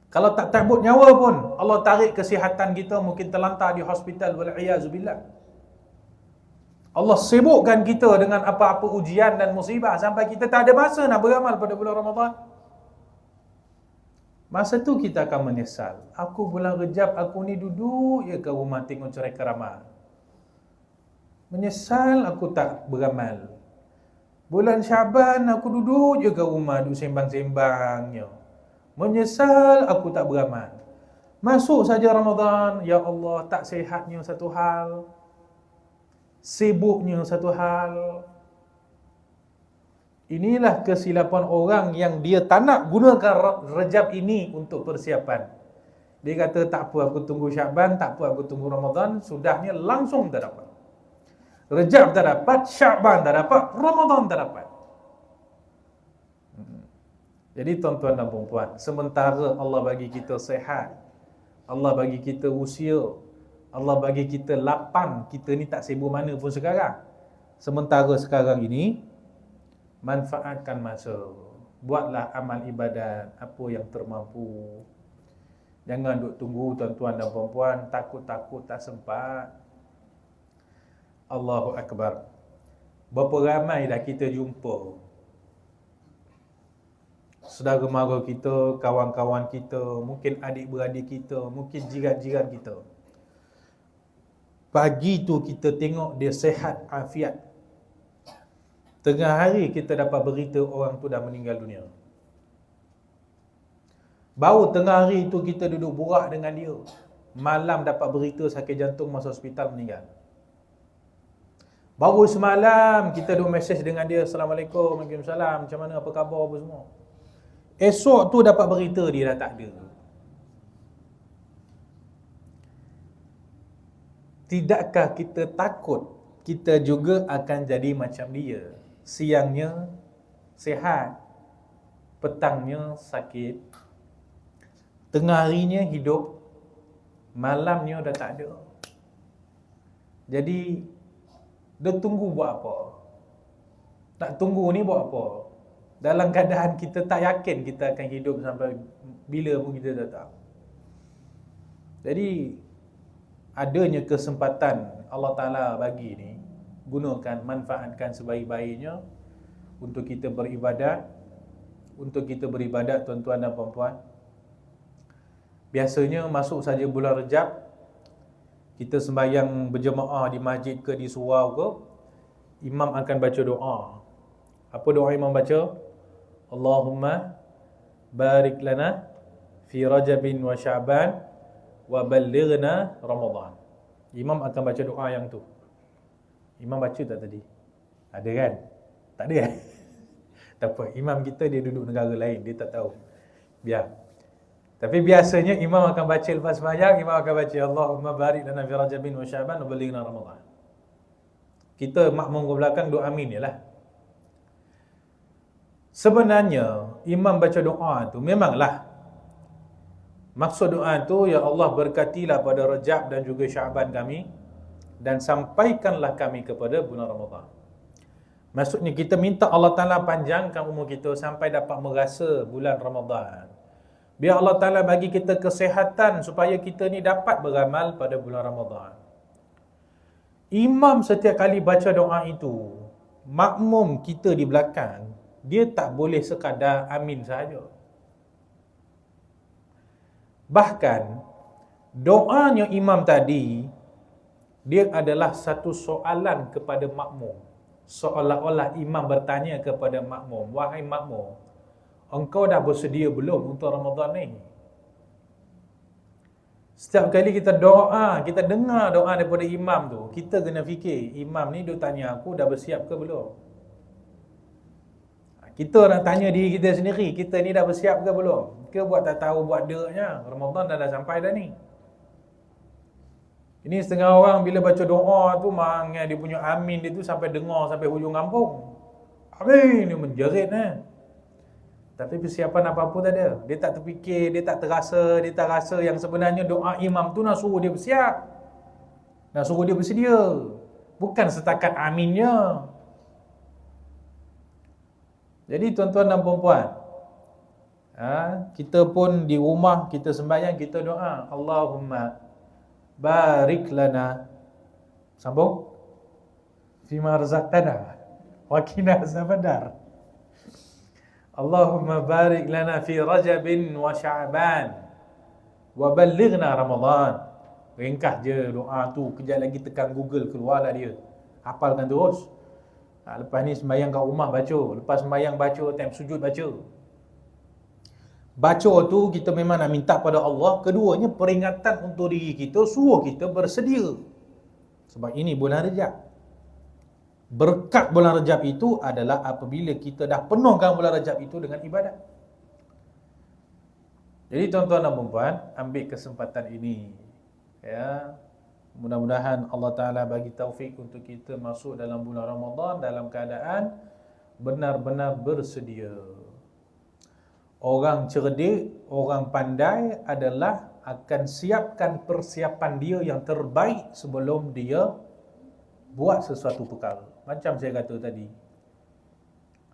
Kalau tak cabut nyawa pun, Allah tarik kesihatan kita, mungkin terlantar di hospital, wal'iyazubillah. Allah sibukkan kita dengan apa-apa ujian dan musibah sampai kita tak ada masa nak beramal pada bulan Ramadan. Masa tu kita akan menyesal. Aku bulan Rejab, aku ni duduk je ke rumah tengok cerai kerama. Menyesal aku tak beramal. Bulan Syaban aku duduk je ke rumah, duduk sembang-sembangnya. Menyesal aku tak beramal. Masuk saja Ramadan, ya Allah, tak sihatnya satu hal, sibuknya satu hal. Inilah kesilapan orang yang dia tak nak gunakan Rejab ini untuk persiapan. Dia kata tak apa aku tunggu Syaban, tak apa aku tunggu Ramadan, sudahnya langsung tak dapat. Rejab tak dapat, Syaban tak dapat, Ramadan tak dapat. Jadi tuan-tuan dan puan-puan, sementara Allah bagi kita sehat, Allah bagi kita usia, Allah bagi kita lapang, kita ni tak sibuk mana pun sekarang. Sementara sekarang ini, manfaatkan masa. Buatlah amal ibadat apa yang termampu. Jangan duk tunggu tuan-tuan dan puan-puan, takut-takut tak sempat. Allahu Akbar. Berapa ramai dah kita jumpa saudara mara kita, kawan-kawan kita, mungkin adik-beradik kita, mungkin jiran-jiran kita. Pagi tu kita tengok dia sehat, afiat. Tengah hari kita dapat berita orang tu dah meninggal dunia. Baru tengah hari tu kita duduk borak dengan dia, malam dapat berita sakit jantung masuk hospital meninggal. Baru semalam kita duduk mesej dengan dia, Assalamualaikum, Waalaikumsalam, macam mana, apa khabar, apa semua. Esok tu dapat berita dia dah tak ada. Tidakkah kita takut kita juga akan jadi macam dia? Siangnya sihat, petangnya sakit, tengah harinya hidup, malamnya dah tak ada. Jadi dia tunggu buat apa? Tak tunggu ni buat apa? Dalam keadaan kita tak yakin kita akan hidup sampai bila pun kita tak tahu. Jadi adanya kesempatan Allah Ta'ala bagi ni, gunakan, manfaatkan sebaik-baiknya untuk kita beribadat. Untuk kita beribadat tuan-tuan dan puan-puan, biasanya masuk saja bulan Rejab, kita sembahyang berjemaah di masjid ke di surau ke, imam akan baca doa. Apa doa imam baca? Allahumma barik lana fi Rajabin wa Sya'ban wa ballighna Ramadan. Imam akan baca doa yang tu. Imam baca tak tadi? Ada kan? Tak ada kan? Tak apa, imam kita dia duduk negara lain, dia tak tahu. Biar. Tapi biasanya imam akan baca lepas sembahyang, imam akan baca Allahumma barik lana fi Rajabin wa Sya'ban wa ballighna Ramadan. Kita makmum ke belakang doa amin jelah. Sebenarnya imam baca doa tu memanglah maksud doa tu, ya Allah berkatilah pada Rajab dan juga Sya'ban kami dan sampaikanlah kami kepada bulan Ramadan. Maksudnya kita minta Allah Ta'ala panjangkan umur kita sampai dapat merasa bulan Ramadan. Biar Allah Ta'ala bagi kita kesihatan supaya kita ni dapat beramal pada bulan Ramadan. Imam setiap kali baca doa itu, makmum kita di belakang, dia tak boleh sekadar amin sahaja. Bahkan, doanya imam tadi, dia adalah satu soalan kepada makmum. Seolah-olah imam bertanya kepada makmum, wahai makmum, engkau dah bersedia belum untuk Ramadan ni? Setiap kali kita doa, kita dengar doa daripada imam tu, kita kena fikir, imam ni dia tanya aku dah bersiap ke belum? Kita nak tanya diri kita sendiri, kita ni dah bersiap ke belum? Ke buat tak tahu buat deknya, Ramadan dah sampai dah ni. Ini setengah orang bila baca doa tu, mangai dia punya amin dia tu sampai dengar sampai hujung kampung. Amin, dia menjerit . Tapi persiapan apa-apa tak ada. Dia tak terfikir, dia tak terasa, dia tak rasa yang sebenarnya doa imam tu nak suruh dia bersiap. Nak suruh dia bersedia. Bukan setakat aminnya. Jadi tuan-tuan dan puan-puan, kita pun di rumah, kita sembahyang, kita doa, Allahumma barik lana, sambung, fima razaqtana wa qina azabannar. Allahumma barik lana fi Rajabin wa Sya'ban wa ballighna Ramadan. Ringkas je doa tu, kejap lagi tekan Google, keluarlah dia. Hafalkan terus. Lepas ni sembahyang kat rumah baca, lepas sembahyang baca, time sujud baca. Baca tu kita memang nak minta pada Allah. Keduanya peringatan untuk diri kita, suruh kita bersedia. Sebab ini bulan Rajab. Berkat bulan Rajab itu adalah apabila kita dah penuhkan bulan Rajab itu dengan ibadat. Jadi tuan-tuan dan puan-puan, ambil kesempatan ini, ya. Mudah-mudahan Allah Ta'ala bagi taufik untuk kita masuk dalam bulan Ramadan dalam keadaan benar-benar bersedia. Orang cerdik, orang pandai adalah akan siapkan persiapan dia yang terbaik sebelum dia buat sesuatu perkara. Macam saya kata tadi,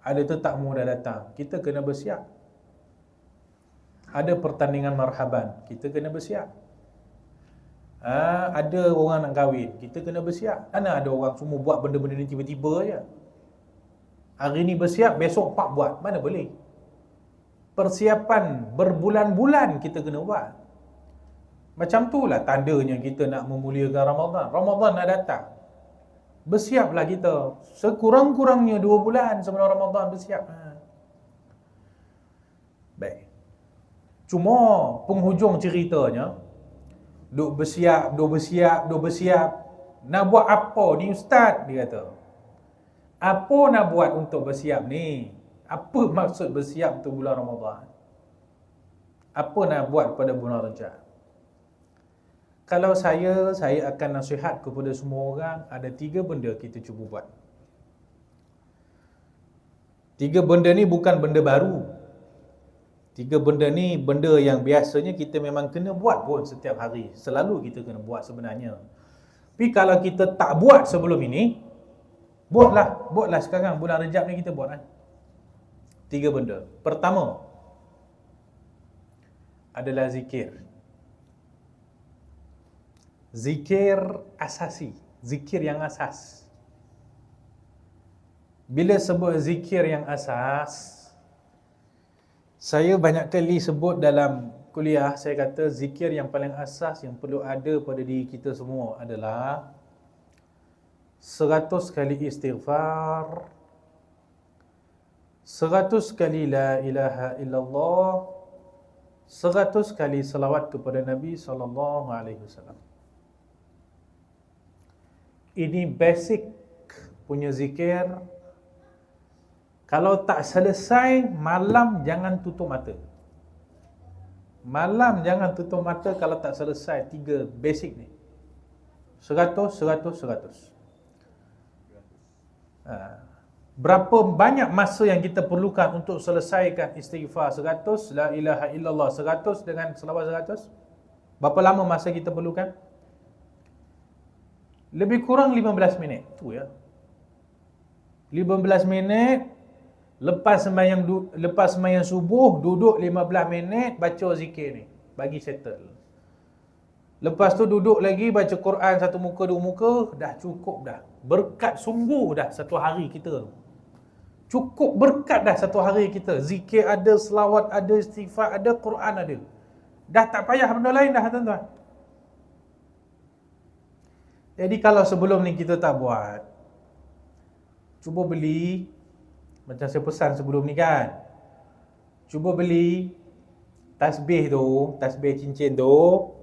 ada tetamu dah datang, kita kena bersiap. Ada pertandingan marhaban, kita kena bersiap. Ada orang nak kahwin, kita kena bersiap. Mana ada orang semua buat benda-benda ni tiba-tiba je. Hari ni bersiap, besok pak buat, mana boleh. Persiapan berbulan-bulan kita kena buat. Macam tu lah tandanya kita nak memuliakan Ramadan. Ramadan nak datang, bersiaplah kita. Sekurang-kurangnya 2 bulan sebelum Ramadan bersiap. Baik. Cuma penghujung ceritanya, duk bersiap. Nak buat apa ni ustaz? Dia kata. Apa nak buat untuk bersiap ni? Apa maksud bersiap untuk bulan Ramadan? Apa nak buat pada bulan Rajab? Kalau saya akan nasihat kepada semua orang, ada 3 benda kita cuba buat. 3 benda ni bukan benda baru. 3 benda ni benda yang biasanya kita memang kena buat pun setiap hari. Selalu kita kena buat sebenarnya. Tapi kalau kita tak buat sebelum ini, buatlah sekarang bulan Rajab ni kita buat. 3 benda. Pertama adalah zikir. Zikir asasi, zikir yang asas. Bila sebut zikir yang asas, saya banyak kali sebut dalam kuliah, saya kata zikir yang paling asas yang perlu ada pada diri kita semua adalah 100 kali istighfar, 100 kali la ilaha illallah, 100 kali salawat kepada Nabi SAW. Ini basic punya zikir. Kalau tak selesai, malam jangan tutup mata. Malam jangan tutup mata kalau tak selesai 3 basic ni. 100, 100, 100. Berapa banyak masa yang kita perlukan untuk selesaikan istighfar 100, la ilaha illallah 100 dengan selawat 100? Berapa lama masa kita perlukan? Lebih kurang 15 minit. Tu ya. 15 minit lepas sembahyang subuh duduk 15 minit baca zikir ni, bagi settle. Lepas tu duduk lagi baca Quran 1 muka 2 muka, dah cukup dah. Berkat sungguh dah satu hari kita. Cukup berkat dah satu hari kita. Zikir ada, selawat ada, istighfar ada, Quran ada. Dah tak payah benda lain dah tuan-tuan. Jadi kalau sebelum ni kita tak buat, cuba beli, macam saya pesan sebelum ni kan, cuba beli tasbih tu, tasbih cincin tu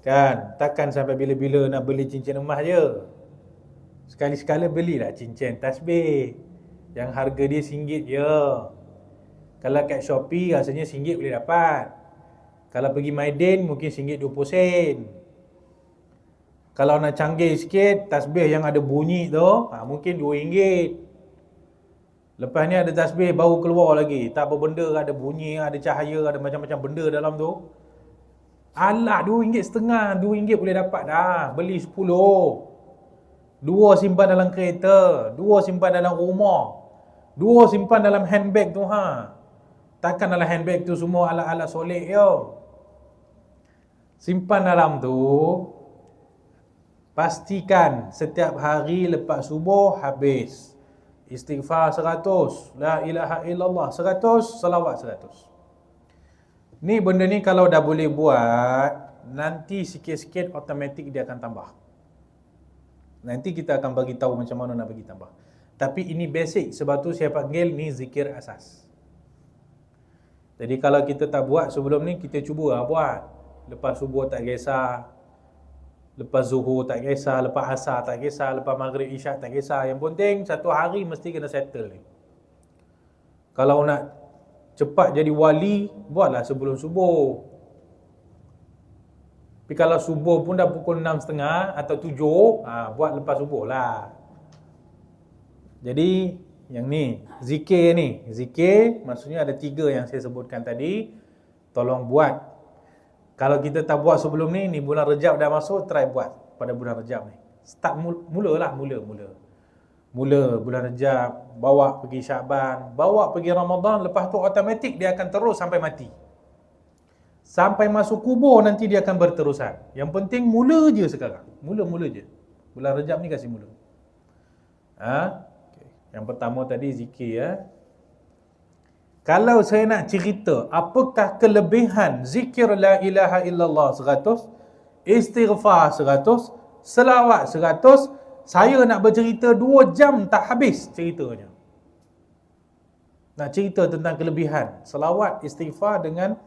kan. Takkan sampai bila-bila nak beli cincin emas je. Sekali-sekala belilah cincin tasbih yang harga dia RM1 je. Kalau kat Shopee rasanya RM1 boleh dapat. Kalau pergi Maidin mungkin RM1.20. Kalau nak canggih sikit, tasbih yang ada bunyi tu mungkin RM2. Lepas ni ada tasbih baru keluar lagi, tak apa benda, ada bunyi, ada cahaya, ada macam-macam benda dalam tu. Alah, RM2.50, RM2 boleh dapat dah. Beli 10. 2 simpan dalam kereta, 2 simpan dalam rumah, 2 simpan dalam handbag tu Takkan dalam handbag tu semua alat-alat solek je. Simpan dalam tu. Pastikan setiap hari lepas subuh habis. Istighfar 100, la ilaha illallah 100, salawat 100. Ni benda ni kalau dah boleh buat, nanti sikit-sikit automatik dia akan tambah. Nanti kita akan bagi tahu macam mana nak bagi tambah. Tapi ini basic, sebab tu saya panggil ni zikir asas. Jadi kalau kita tak buat sebelum ni, kita cuba buat. Lepas subuh tak kisah, lepas zuhur tak kisah, lepas asar tak kisah, lepas maghrib isyak tak kisah. Yang penting satu hari mesti kena settle ni. Kalau nak cepat jadi wali, buatlah sebelum subuh. Tapi kalau subuh pun dah pukul 6.30 atau 7, buat lepas subuh lah. Jadi yang ni, zikir ni. Zikir maksudnya ada 3 yang saya sebutkan tadi. Tolong buat. Kalau kita tak buat sebelum ni bulan Rejab dah masuk, try buat pada bulan Rejab ni. Start mula bulan Rejab, bawa pergi Syaban, bawa pergi Ramadan, lepas tu automatik dia akan terus sampai mati. Sampai masuk kubur nanti dia akan berterusan. Yang penting mula je sekarang. Mula je. Bulan Rejab ni kasih mula. Okay. Yang pertama tadi zikir ya. Kalau saya nak cerita apakah kelebihan zikir la ilaha illallah 100, istighfar 100, selawat 100, saya nak bercerita 2 jam tak habis ceritanya. Nak cerita tentang kelebihan selawat, istighfar dengan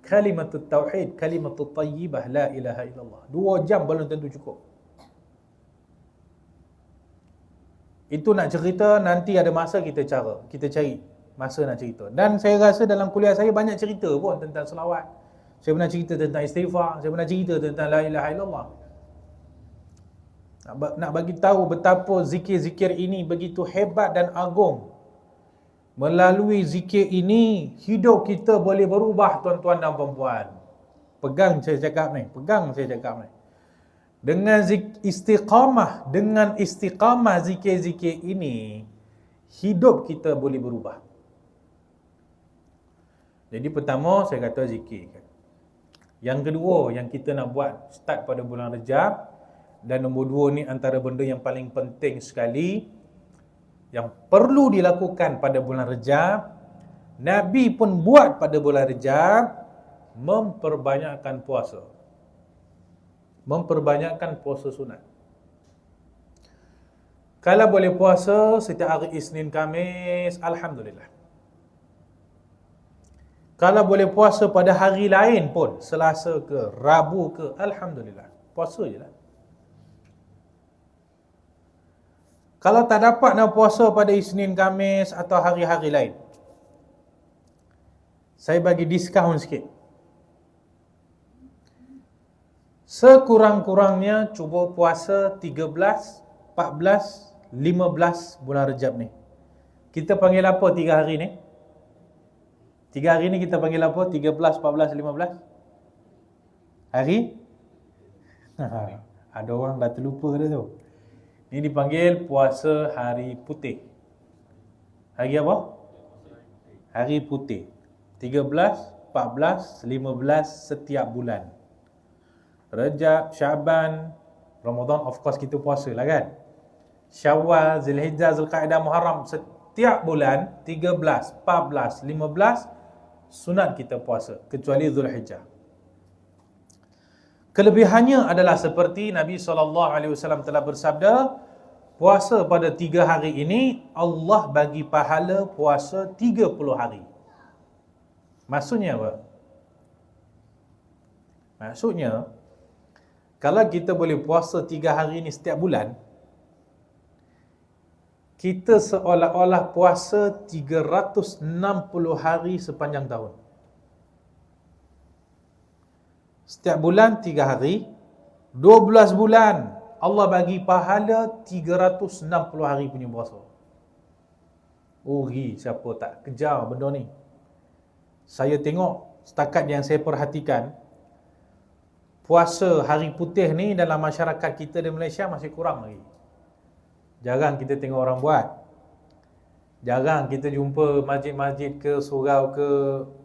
kalimatut tauhid, kalimatut tayyibah la ilaha illallah. 2 jam belum tentu cukup. Itu nak cerita, nanti ada masa kita cari masa nak cerita. Dan saya rasa dalam kuliah saya banyak cerita pun tentang selawat. Saya pernah cerita tentang istighfar, saya pernah cerita tentang la ilaha illallah. Nak bagi tahu betapa zikir-zikir ini begitu hebat dan agung. Melalui zikir ini, hidup kita boleh berubah tuan-tuan dan puan-puan. Pegang saya cakap ni. Dengan istiqamah zikir-zikir ini, hidup kita boleh berubah. Jadi pertama saya kata zikir. Yang kedua yang kita nak buat start pada bulan Rejab, dan nombor 2 ni antara benda yang paling penting sekali yang perlu dilakukan pada bulan Rejab, Nabi pun buat pada bulan Rejab, memperbanyakkan puasa. Memperbanyakkan puasa sunat. Kalau boleh puasa setiap hari Isnin, Khamis, alhamdulillah. Kalau boleh puasa pada hari lain pun, Selasa ke, Rabu ke, alhamdulillah. Puasa je lah. Kalau tak dapat nak puasa pada Isnin, Khamis atau hari-hari lain, saya bagi diskaun sikit. Sekurang-kurangnya cuba puasa 13, 14, 15 bulan Rejab ni. Kita panggil apa 3 hari ni? 3 hari ni kita panggil apa? 13, 14, 15? Hari? Ada orang dah terlupa dah tu. Ini dipanggil puasa hari putih. Hari apa? Hari putih. 13, 14, 15 setiap bulan. Rejab, Syaban, Ramadan of course kita puasa lah kan. Syawal, Zulhijjah, Zulqa'dah, Muharram setiap bulan 13, 14, 15 sunat kita puasa kecuali Zulhijjah. Kelebihannya adalah seperti Nabi SAW telah bersabda, puasa pada 3 hari ini Allah bagi pahala puasa 30 hari. Maksudnya apa? Maksudnya kalau kita boleh puasa 3 hari ini setiap bulan, kita seolah-olah puasa 360 hari sepanjang tahun. Setiap bulan 3 hari, 12 bulan Allah bagi pahala 360 hari punya puasa. Siapa tak kejar benda ni? Saya tengok setakat yang saya perhatikan, puasa hari putih ni dalam masyarakat kita di Malaysia masih kurang lagi. Jarang kita tengok orang buat. Jarang kita jumpa masjid-masjid ke surau ke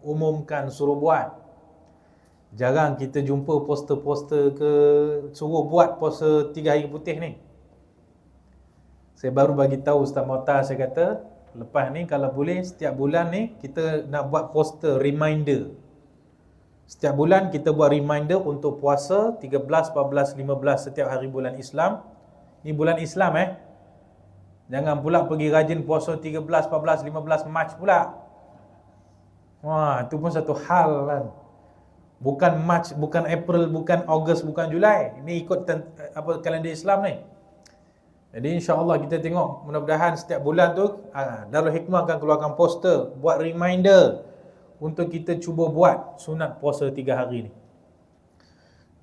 umumkan suruh buat. Jarang kita jumpa poster-poster ke suruh buat puasa 3 hari putih ni. Saya baru bagi tahu Ustaz Mu'taz, saya kata lepas ni kalau boleh setiap bulan ni kita nak buat poster reminder. Setiap bulan kita buat reminder untuk puasa 13, 14, 15 setiap hari bulan Islam. Ni bulan Islam Jangan pula pergi rajin puasa 13, 14, 15 Mac pula. Wah, itu pun satu hal kan. Bukan Mac, bukan April, bukan Ogos, bukan Julai. Ini ikut kalender Islam ni. Jadi insya-Allah kita tengok, mudah-mudahan setiap bulan tu Darul Hikmah akan keluarkan poster buat reminder untuk kita cuba buat sunat puasa 3 hari ni.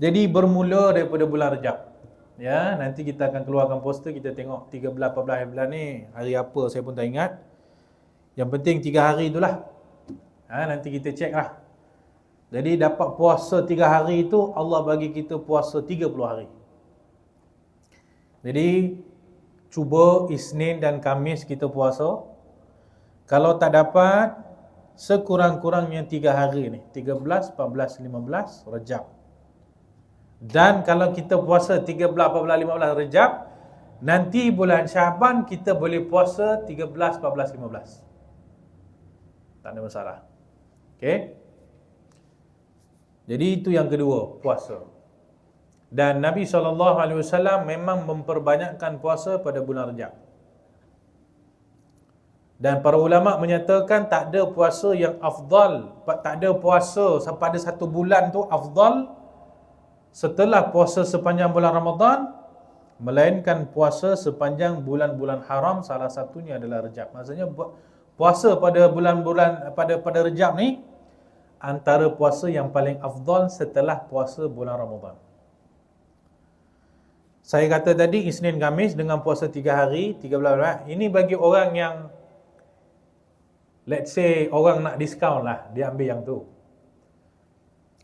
Jadi bermula daripada bulan Rejab. Ya, nanti kita akan keluarkan poster, kita tengok 13, 14 bulan ni hari apa saya pun tak ingat. Yang penting 3 hari itulah. Nanti kita cek lah. Jadi dapat puasa 3 hari itu Allah bagi kita puasa 30 hari. Jadi cuba Isnin dan Khamis kita puasa. Kalau tak dapat, sekurang-kurangnya 3 hari ni, 13, 14, 15 Rejab. Dan kalau kita puasa 13, 14, 15 Rejab, nanti bulan Syaban kita boleh puasa 13, 14, 15. Tak ada masalah. Okey. Jadi itu yang kedua, puasa. Dan Nabi SAW memang memperbanyakkan puasa pada bulan Rejab. Dan para ulama menyatakan tak ada puasa yang afdal, tak ada puasa pada satu bulan tu afdal setelah puasa sepanjang bulan Ramadan, melainkan puasa sepanjang bulan-bulan haram, salah satunya adalah Rejab. Maksudnya puasa pada bulan-bulan pada Rejab ni antara puasa yang paling afdal setelah puasa bulan Ramadan. Saya kata tadi Isnin Khamis dengan puasa 3 hari, 13 hari. Ini bagi orang yang let's say orang nak diskaun lah, dia ambil yang tu.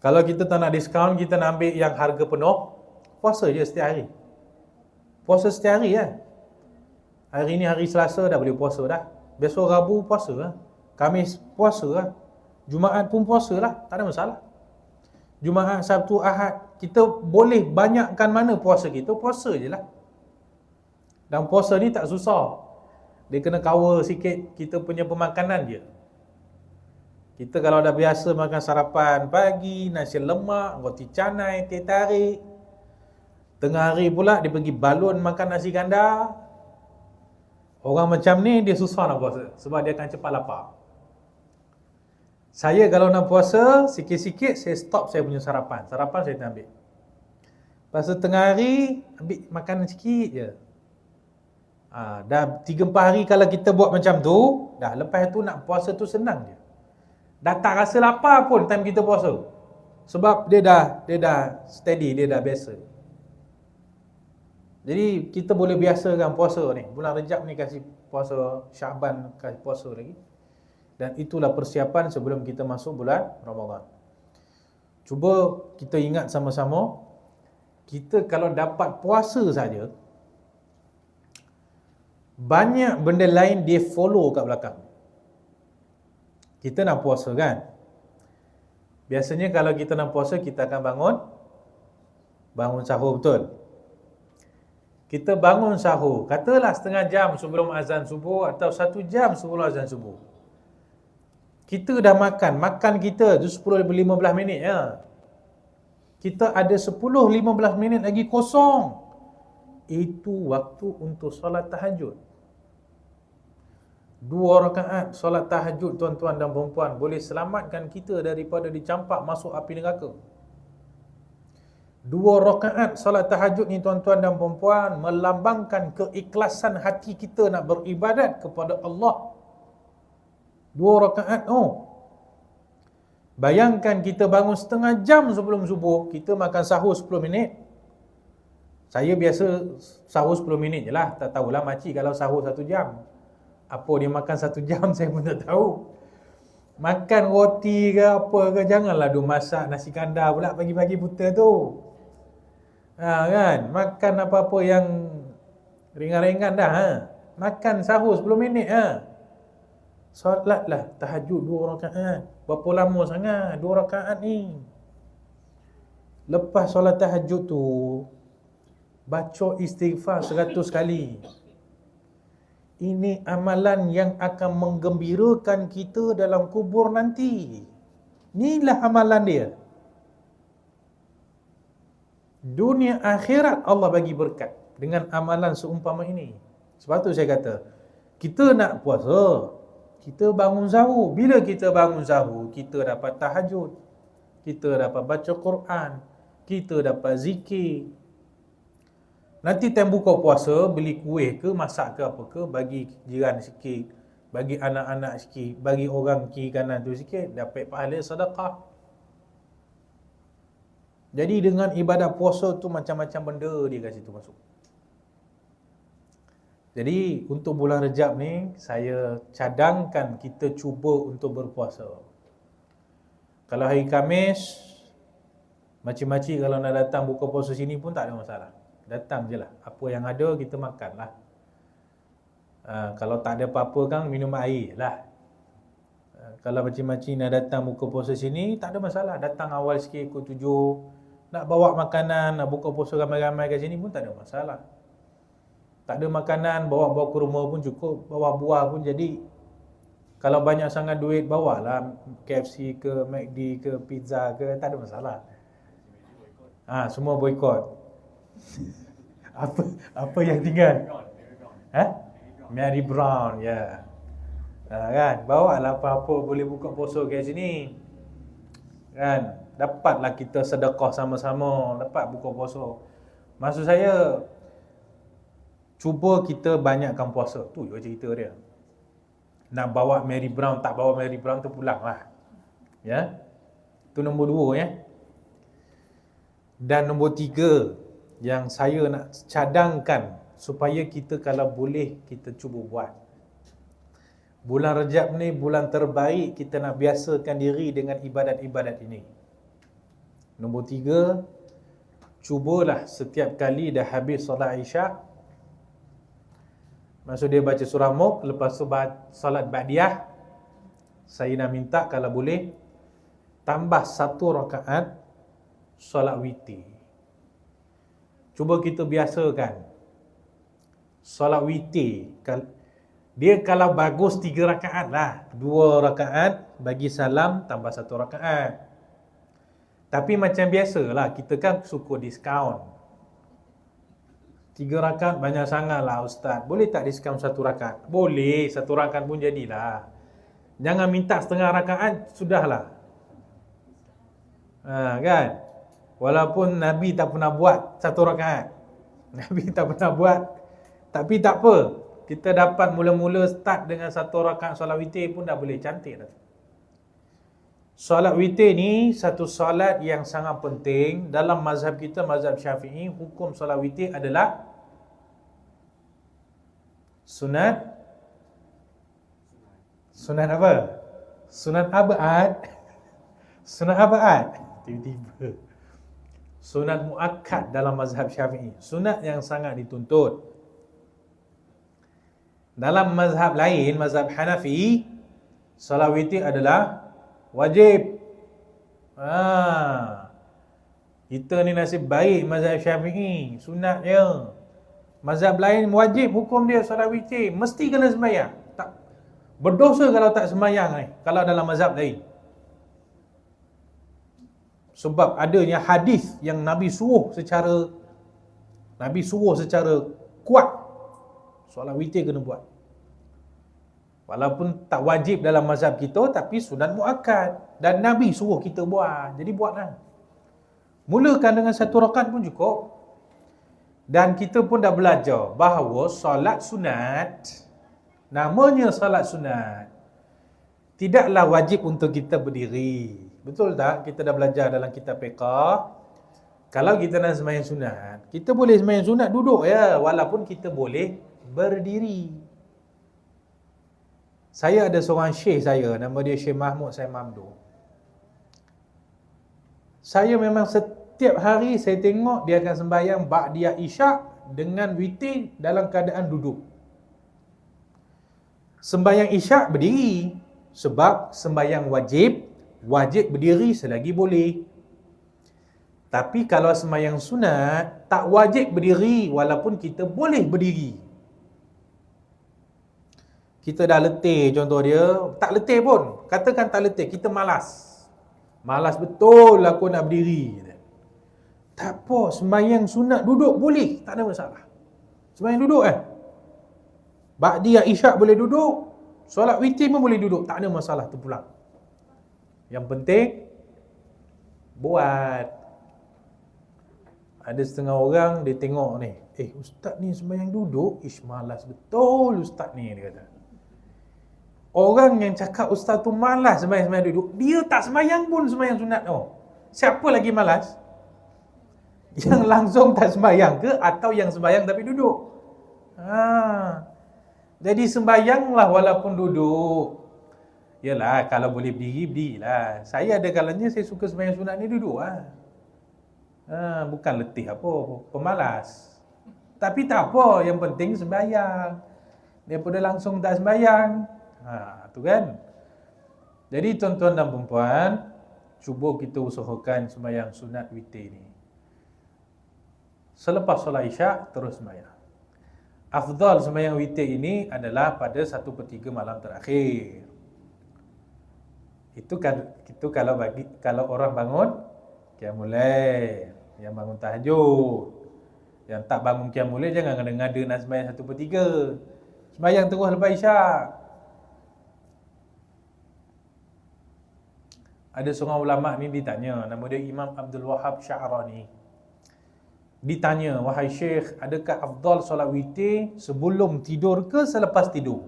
Kalau kita tak nak diskaun, kita nak ambil yang harga penuh, puasa je setiap hari. Puasa setiap hari kan. Hari ni hari Selasa dah boleh puasa dah. Besok Rabu puasa lah. Khamis puasa lah. Jumaat pun puasa lah, tak ada masalah. Jumaat, Sabtu, Ahad, kita boleh banyakkan mana puasa kita, puasa je lah. Dan puasa ni tak susah. Dia kena cover sikit kita punya pemakanan je. Kita kalau dah biasa makan sarapan pagi, nasi lemak, roti canai, teh tarik. Tengah hari pula dia pergi balon makan nasi ganda. Orang macam ni dia susah nak puasa sebab dia akan cepat lapar. Saya kalau nak puasa, sikit-sikit saya stop saya punya sarapan. Sarapan saya tak ambil. Lepas tu tengah hari, ambil makanan sikit je. Dah 3-4 hari kalau kita buat macam tu, dah lepas tu nak puasa tu senang je. Dah tak rasa lapar pun time kita puasa. Sebab dia dah steady, dia dah biasa. Jadi kita boleh biasakan puasa ni. Bulan Rejab ni kasih puasa, Syaban kasih puasa lagi. Dan itulah persiapan sebelum kita masuk bulan Ramadan. Cuba kita ingat sama-sama, kita kalau dapat puasa saja, banyak benda lain dia follow kat belakang. Kita nak puasa kan? Biasanya kalau kita nak puasa, kita akan bangun sahur, betul? Kita bangun sahur, katalah setengah jam sebelum azan subuh atau 1 jam sebelum azan subuh. Kita dah makan kita tu 10-15 minit ya. Kita ada 10-15 minit lagi kosong. Itu waktu untuk solat tahajud. 2 rakaat solat tahajud, tuan-tuan dan puan-puan, boleh selamatkan kita daripada dicampak masuk api neraka. 2 rakaat solat tahajud ni, tuan-tuan dan puan-puan, melambangkan keikhlasan hati kita nak beribadat kepada Allah. 2 rakaat bayangkan kita bangun setengah jam sebelum subuh, kita makan sahur 10 minit. Saya biasa sahur 10 minit je lah. Tak tahulah makcik kalau sahur 1 jam. Apa dia makan 1 jam saya pun tak tahu. Makan roti ke apa ke, janganlah duk masak nasi kandar pula pagi-pagi buta tu. Kan? Makan apa-apa yang ringan-ringan dah. Makan sahur 10 minit. Solatlah tahajud 2 rakaat. Berapa lama sangat 2 rakaat ni? Lepas solat tahajud tu, baca istighfar 100 kali. Ini amalan yang akan menggembirakan kita dalam kubur nanti. Inilah amalan dia. Dunia akhirat Allah bagi berkat dengan amalan seumpama ini. Sebab tu saya kata, kita nak puasa, kita bangun sahur. Bila kita bangun sahur, kita dapat tahajud, kita dapat baca Quran, kita dapat zikir. Nanti time buka puasa, beli kuih ke, masak ke apa ke, bagi jiran sikit, bagi anak-anak sikit, bagi orang kiri kanan tu sikit, dapat pahala sedekah. Jadi dengan ibadat puasa tu macam-macam benda dia kat situ masuk. Jadi untuk bulan Rejab ni, saya cadangkan kita cuba untuk berpuasa. Kalau hari Khamis, makcik-makcik kalau nak datang buka puasa sini pun tak ada masalah. Datang je lah. Apa yang ada kita makan lah. Kalau tak ada apa-apa kan, minum air lah. Kalau makcik-makcik nak datang buka puasa sini, tak ada masalah. Datang awal sikit, pukul 7. Nak bawa makanan, nak buka puasa ramai-ramai kat sini pun tak ada masalah. Tak ada makanan, bawa ke rumah pun cukup. Bawa buah pun jadi. Kalau banyak sangat duit, bawalah KFC ke, McD ke, pizza ke, tak ada masalah. Semua boykot. Apa yang tinggal? Mary Brown, ya. Kan, bawalah apa-apa boleh buka puasa kat sini. Kan, dapatlah kita sedekah sama-sama, dapat buka puasa. Maksud saya, cuba kita banyakkan puasa. Tu je cerita dia. Nak bawa Mary Brown, tak bawa Mary Brown tu pulanglah. Ya. Tu nombor 2 ya. Dan nombor 3 yang saya nak cadangkan supaya kita kalau boleh kita cuba buat. Bulan Rejab ni bulan terbaik kita nak biasakan diri dengan ibadat-ibadat ini. Nombor 3, cubalah setiap kali dah habis solat Isyak, maksud dia baca surah Mulk, lepas tu solat Ba'diyah, saya nak minta kalau boleh tambah 1 rakaat solat witir. Cuba kita biasakan solat witir. Dia kalau bagus 3 rakaat lah. 2 rakaat bagi salam tambah 1 rakaat. Tapi macam biasalah, kita kan suka diskaun. 3 rakaat banyak sangat lah ustaz. Boleh tak diskaun 1 rakaat? Boleh, 1 rakaat pun jadilah. Jangan minta setengah rakaat, sudahlah. Kan? Walaupun Nabi tak pernah buat 1 rakaat. Nabi tak pernah buat. Tapi tak apa. Kita dapat mula-mula start dengan 1 rakaat solat witir pun dah boleh, cantik dah. Solat witir ni satu solat yang sangat penting. Dalam mazhab kita, mazhab Syafi'i, hukum solat witir adalah sunat. Sunat apa? Sunat abad. Sunat abad. Tiba-tiba. Sunat muakkad dalam mazhab Syafi'i. Sunat yang sangat dituntut. Dalam mazhab lain, mazhab Hanafi, solat witir adalah wajib. Kita ni nasib baik mazhab Syafi'i, sunat je. Mazhab lain wajib hukum dia solat witir, mesti kena sembahyang. Tak berdosa kalau tak sembahyang ni, kalau dalam mazhab lain. Sebab adanya hadis yang Nabi suruh secara kuat solat witir kena buat. Walaupun tak wajib dalam mazhab kita, tapi sunat muakkad. Dan Nabi suruh kita buat. Jadi buatlah. Mulakan dengan satu rakaat pun cukup. Dan kita pun dah belajar bahawa solat sunat, namanya solat sunat, tidaklah wajib untuk kita berdiri. Betul tak? Kita dah belajar dalam kitab fiqh. Kalau kita nak sembahyang sunat, kita boleh sembahyang sunat duduk ya. Walaupun kita boleh berdiri. Saya ada seorang syekh saya, nama dia Syekh Mahmud Said Mamdu. Saya memang setiap hari saya tengok dia akan sembahyang ba'diyah isyak dengan witir dalam keadaan duduk. Sembahyang isyak berdiri, sebab sembahyang wajib berdiri selagi boleh. Tapi kalau sembahyang sunat, tak wajib berdiri walaupun kita boleh berdiri. Kita dah letih contoh dia, tak letih pun, katakan tak letih, kita malas. Malas betul aku nak berdiri. Tak apa, sembahyang sunat duduk boleh, tak ada masalah. Sembahyang duduk ba'diyah isyak boleh duduk, solat witir pun boleh duduk, tak ada masalah terpulang. Yang penting buat. Ada setengah orang dia tengok ni, ustaz ni sembahyang duduk, malas betul ustaz ni, dia kata. Orang yang cakap ustaz tu malas sembahyang duduk, dia tak sembahyang pun sembahyang sunat. Siapa lagi malas? Yang langsung tak sembahyang ke, atau yang sembahyang tapi duduk? Jadi sembahyanglah walaupun duduk. Yalah, kalau boleh berdiri, berdirilah. Saya ada kalanya saya suka sembahyang sunat ni duduk bukan letih apa, pemalas. Tapi tak apa, yang penting sembahyang. Daripada langsung tak sembahyang. Tu kan. Jadi tuan-tuan dan puan-puan, cuba kita usahakan sembahyang sunat witir ni. Selepas solat isyak terus sembahyang. Afdal sembahyang witir ini adalah pada 1/3 malam terakhir. Itu kalau orang bangun qiyamul lail, yang bangun tahajud. Yang tak bangun qiyamul lail jangan ngada-ngada nak sembahyang 1/3. Sembahyang terus lepas isyak. Ada seorang ulama ni ditanya, nama dia Imam Abdul Wahab Sya'rani. Ditanya, wahai Syekh, adakah afdal solat witir sebelum tidur ke selepas tidur?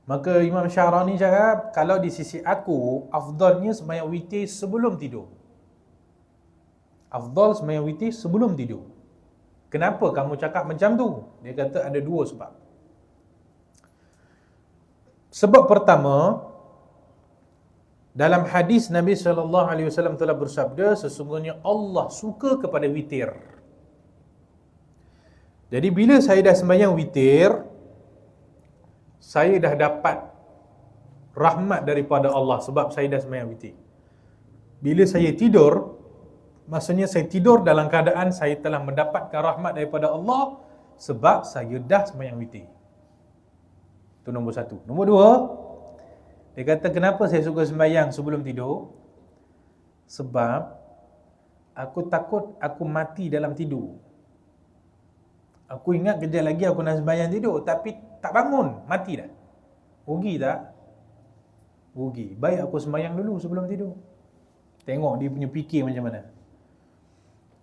Maka Imam Sya'rani cakap, kalau di sisi aku, afdalnya sembahyang witir sebelum tidur. Afdal sembahyang witir sebelum tidur. Kenapa kamu cakap macam tu? Dia kata ada dua sebab. Sebab pertama, dalam hadis Nabi SAW telah bersabda, sesungguhnya Allah suka kepada witir. Jadi bila saya dah sembahyang witir, saya dah dapat rahmat daripada Allah sebab saya dah sembahyang witir. Bila saya tidur, maksudnya saya tidur dalam keadaan saya telah mendapatkan rahmat daripada Allah sebab saya dah sembahyang witir. Itu nombor satu. Nombor dua, dia kata, kenapa saya suka sembahyang sebelum tidur? Sebab aku takut aku mati dalam tidur. Aku ingat kejap lagi aku nak sembahyang tidur, tapi tak bangun, mati dah. Rugi tak? Rugi. Baik aku sembahyang dulu sebelum tidur. Tengok dia punya fikir macam mana.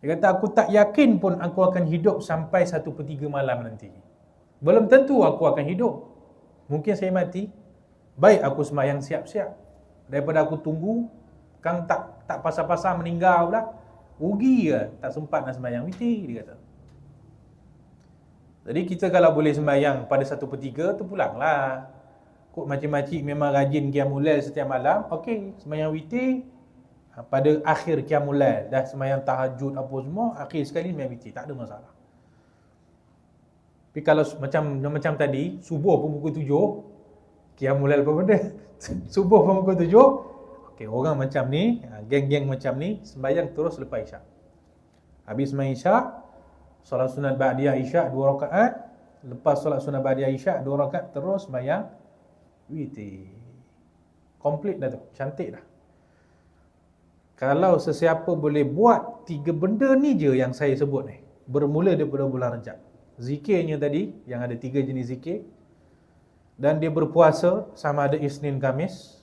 Dia kata, aku tak yakin pun aku akan hidup sampai 1/3 malam nanti. Belum tentu aku akan hidup. Mungkin saya mati. Baik aku sembahyang siap-siap. daripada aku tunggu, kang tak pasal-pasal meninggal pula, rugi ke, tak sempat nak sembahyang witir, dia kata. Jadi kita kalau boleh sembahyang pada 1/3 tu pulanglah. Kok makcik-makcik memang rajin qiyamul lail setiap malam, okey, sembahyang witir pada akhir qiyamul lail, dah sembahyang tahajud apa semua, akhir sekali sembahyang witir, tak ada masalah. Tapi kalau macam tadi, subuh pun pukul 7, qiyamul lail apa benda? Subuh pun pukul 7. Okey, orang macam ni, geng-geng macam ni sembahyang terus lepas Isyak. Habis sembahyang Isyak, solat sunat ba'diyah Isyak 2 rakaat, lepas solat sunat ba'diyah Isyak 2 rakaat terus sembahyang witir. Komplit dah tu, cantik dah. Kalau sesiapa boleh buat 3 benda ni je yang saya sebut ni, bermula daripada bulan Rejab. Zikirnya tadi, yang ada 3 jenis zikir, dan dia berpuasa sama ada Isnin Khamis,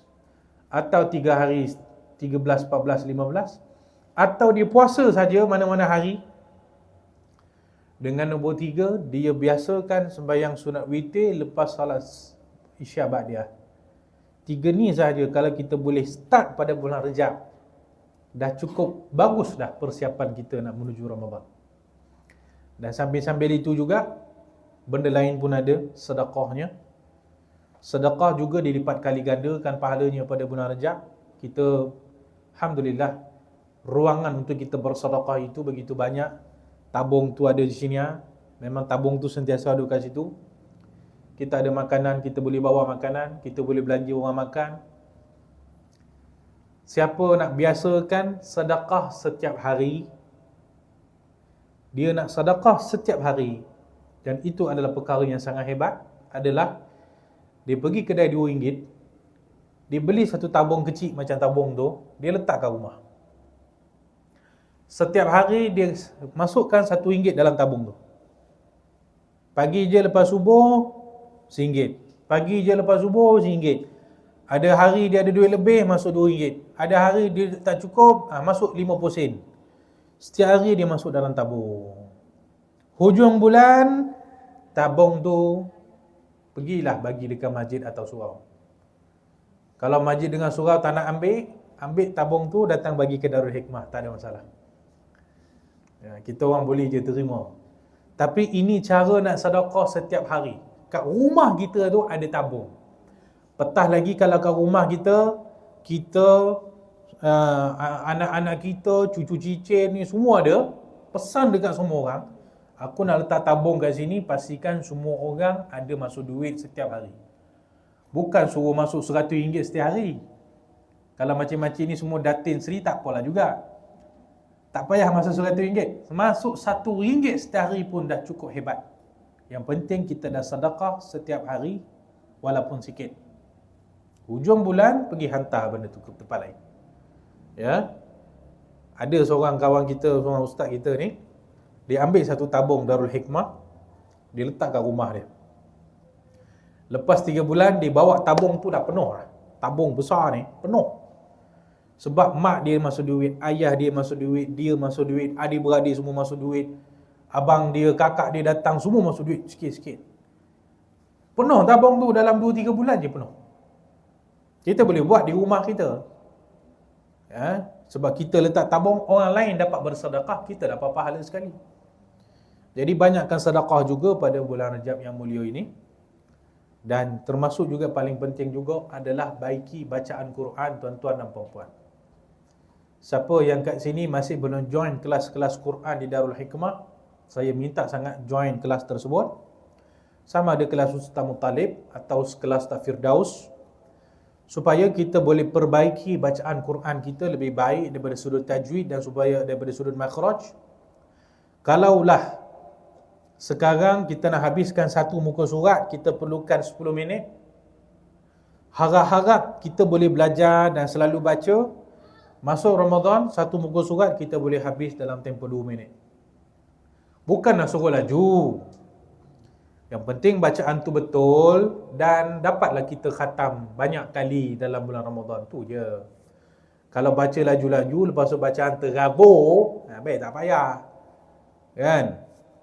atau 3 hari 13, 14, 15, atau dia puasa saja mana-mana hari. Dengan nombor 3, dia biasakan sembahyang sunat witir lepas salat Isya Ba'diyah. 3 ni sahaja kalau kita boleh start pada bulan Rejab, dah cukup bagus dah persiapan kita nak menuju Ramadan. Dan sambil-sambil itu juga, benda lain pun ada, sedekahnya. Sedekah juga dilipat kali gandakan pahalanya pada bulan Rejab. Kita, alhamdulillah, ruangan untuk kita bersedekah itu begitu banyak. Tabung tu ada di sini, memang tabung tu sentiasa ada kat situ. Kita ada makanan, kita boleh bawa makanan, kita boleh belanja orang makan. Siapa nak biasakan sedekah setiap hari, dia nak sedekah setiap hari, dan itu adalah perkara yang sangat hebat, adalah dia pergi kedai RM2, dia beli satu tabung kecil macam tabung tu, dia letak kat rumah. Setiap hari dia masukkan RM1 dalam tabung tu. Pagi je lepas subuh, RM1. Pagi je lepas subuh, RM1. Ada hari dia ada duit lebih, masuk RM2. Ada hari dia tak cukup, masuk 50 sen. Setiap hari dia masuk dalam tabung. Hujung bulan, tabung tu pergilah bagi dekat masjid atau surau. Kalau masjid dengan surau tak nak ambil tabung tu, datang bagi ke Darul Hikmah, tak ada masalah. Ya, kita orang boleh je terima. Tapi ini cara nak sedekah setiap hari. Kat rumah kita tu ada tabung. Petah lagi kalau kat rumah kita, anak-anak kita, cucu cicit ni semua ada, pesan dekat semua orang, aku nak letak tabung kat sini, pastikan semua orang ada masuk duit setiap hari. Bukan suruh masuk RM100 setiap hari. Kalau macam-macam ni semua datin seri, tak apalah juga. Tak payah masuk RM100. Masuk RM1 setiap hari pun dah cukup hebat. Yang penting kita dah sedekah setiap hari, walaupun sikit. Hujung bulan, pergi hantar benda tu ke tempat lain. Ya. Ada seorang kawan kita, seorang ustaz kita ni, dia ambil satu tabung Darul Hikmah, dia letak kat rumah dia. Lepas 3 bulan, dia bawa tabung tu dah penuh lah. Tabung besar ni, penuh. Sebab mak dia masuk duit, ayah dia masuk duit, dia masuk duit, adik-beradik semua masuk duit, abang dia, kakak dia datang, semua masuk duit sikit-sikit. Penuh tabung tu dalam 2-3 bulan je penuh. Kita boleh buat di rumah kita. Ya, sebab kita letak tabung, orang lain dapat bersedekah, kita dapat pahala sekali. Jadi banyakkan sedekah juga pada bulan Rejab yang mulia ini. Dan termasuk juga paling penting juga adalah baiki bacaan Quran, tuan-tuan dan puan-puan. Siapa yang kat sini masih belum join kelas-kelas Quran di Darul Hikmah, saya minta sangat join kelas tersebut. Sama ada kelas Ustaz Muttalib atau kelas Ustaz Firdaus, supaya kita boleh perbaiki bacaan Quran kita lebih baik daripada sudut tajwid dan supaya daripada sudut makhraj. Kalaulah sekarang kita nak habiskan satu muka surat, kita perlukan 10 minit. Harap-harap kita boleh belajar dan selalu baca. Masuk Ramadan, satu muka surat kita boleh habis dalam tempoh 2 minit. Bukan nak suruh laju. Yang penting bacaan tu betul dan dapatlah kita khatam banyak kali dalam bulan Ramadan tu je. Kalau baca laju-laju, lepas tu bacaan terabur, baik tak payah. Kan?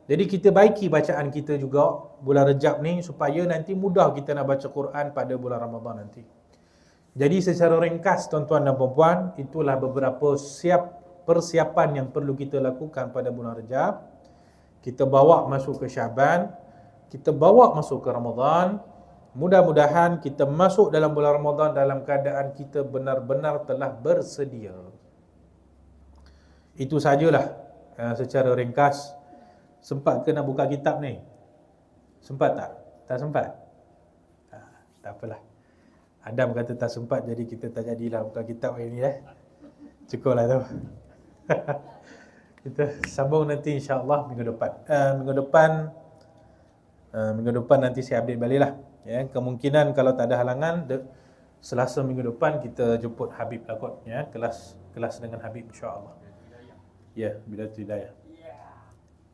Jadi kita baiki bacaan kita juga bulan Rejab ni supaya nanti mudah kita nak baca Quran pada bulan Ramadan nanti. Jadi secara ringkas tuan-tuan dan puan-puan, itulah beberapa persiapan yang perlu kita lakukan pada bulan Rajab. Kita bawa masuk ke Syaban, kita bawa masuk ke Ramadan. Mudah-mudahan kita masuk dalam bulan Ramadan dalam keadaan kita benar-benar telah bersedia. Itu sajalah secara ringkas. Sempat ke nak buka kitab ni? Sempat tak? Tak sempat? Tak apalah. Adam kata tak sempat, jadi kita tak jadilah buka kitab hari ni. Cukuplah tu. Kita sambung nanti insya-Allah minggu depan. Minggu depan nanti saya update balik lah. Ya, kemungkinan kalau tak ada halangan, Selasa minggu depan kita jemput Habib lah kot. Ya, kelas dengan Habib insya-Allah. Ya, bila tu hidayah.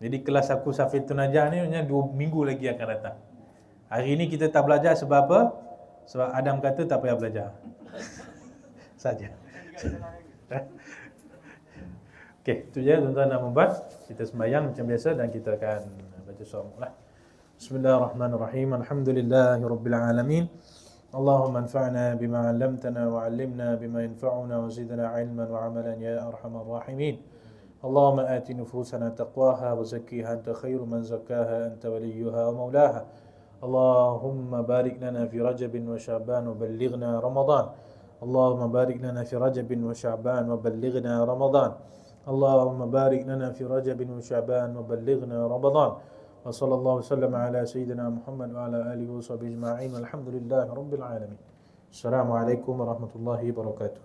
Jadi kelas aku Safitun Najah ni 2 minggu lagi akan datang. Hari ni kita tak belajar sebab apa? Sebab Adam kata tak payah belajar. Saja. Okey, itu je tuan-tuan dan puan-puan. Kita sembahyang macam biasa dan kita akan baca surah Mulk. Bismillahirrahmanirrahim. Alhamdulillahirabbil alamin. Allahumma anfa'na bima 'allamtana wa 'allimna bima yanfa'una wa zidna 'ilman wa 'amalan ya arhamar rahimin. Allahumma ati nufusana taqwaha wa zakkiha anta khairu man zakkaha anta waliyuha wa maulaha. Allahumma barik lana fi Rajab wa Sya'ban wa ballighna Ramadan. Allahumma barik lana fi Rajab wa Sya'ban wa ballighna Ramadan. Allahumma barik lana fi Rajab wa Sya'ban wa ballighna Ramadan. Wa sallallahu wasallam ala sayyidina Muhammad wa ala alihi wa sahbihi ajma'in. Walhamdulillahirabbil alamin. Assalamualaikum warahmatullahi wabarakatuh.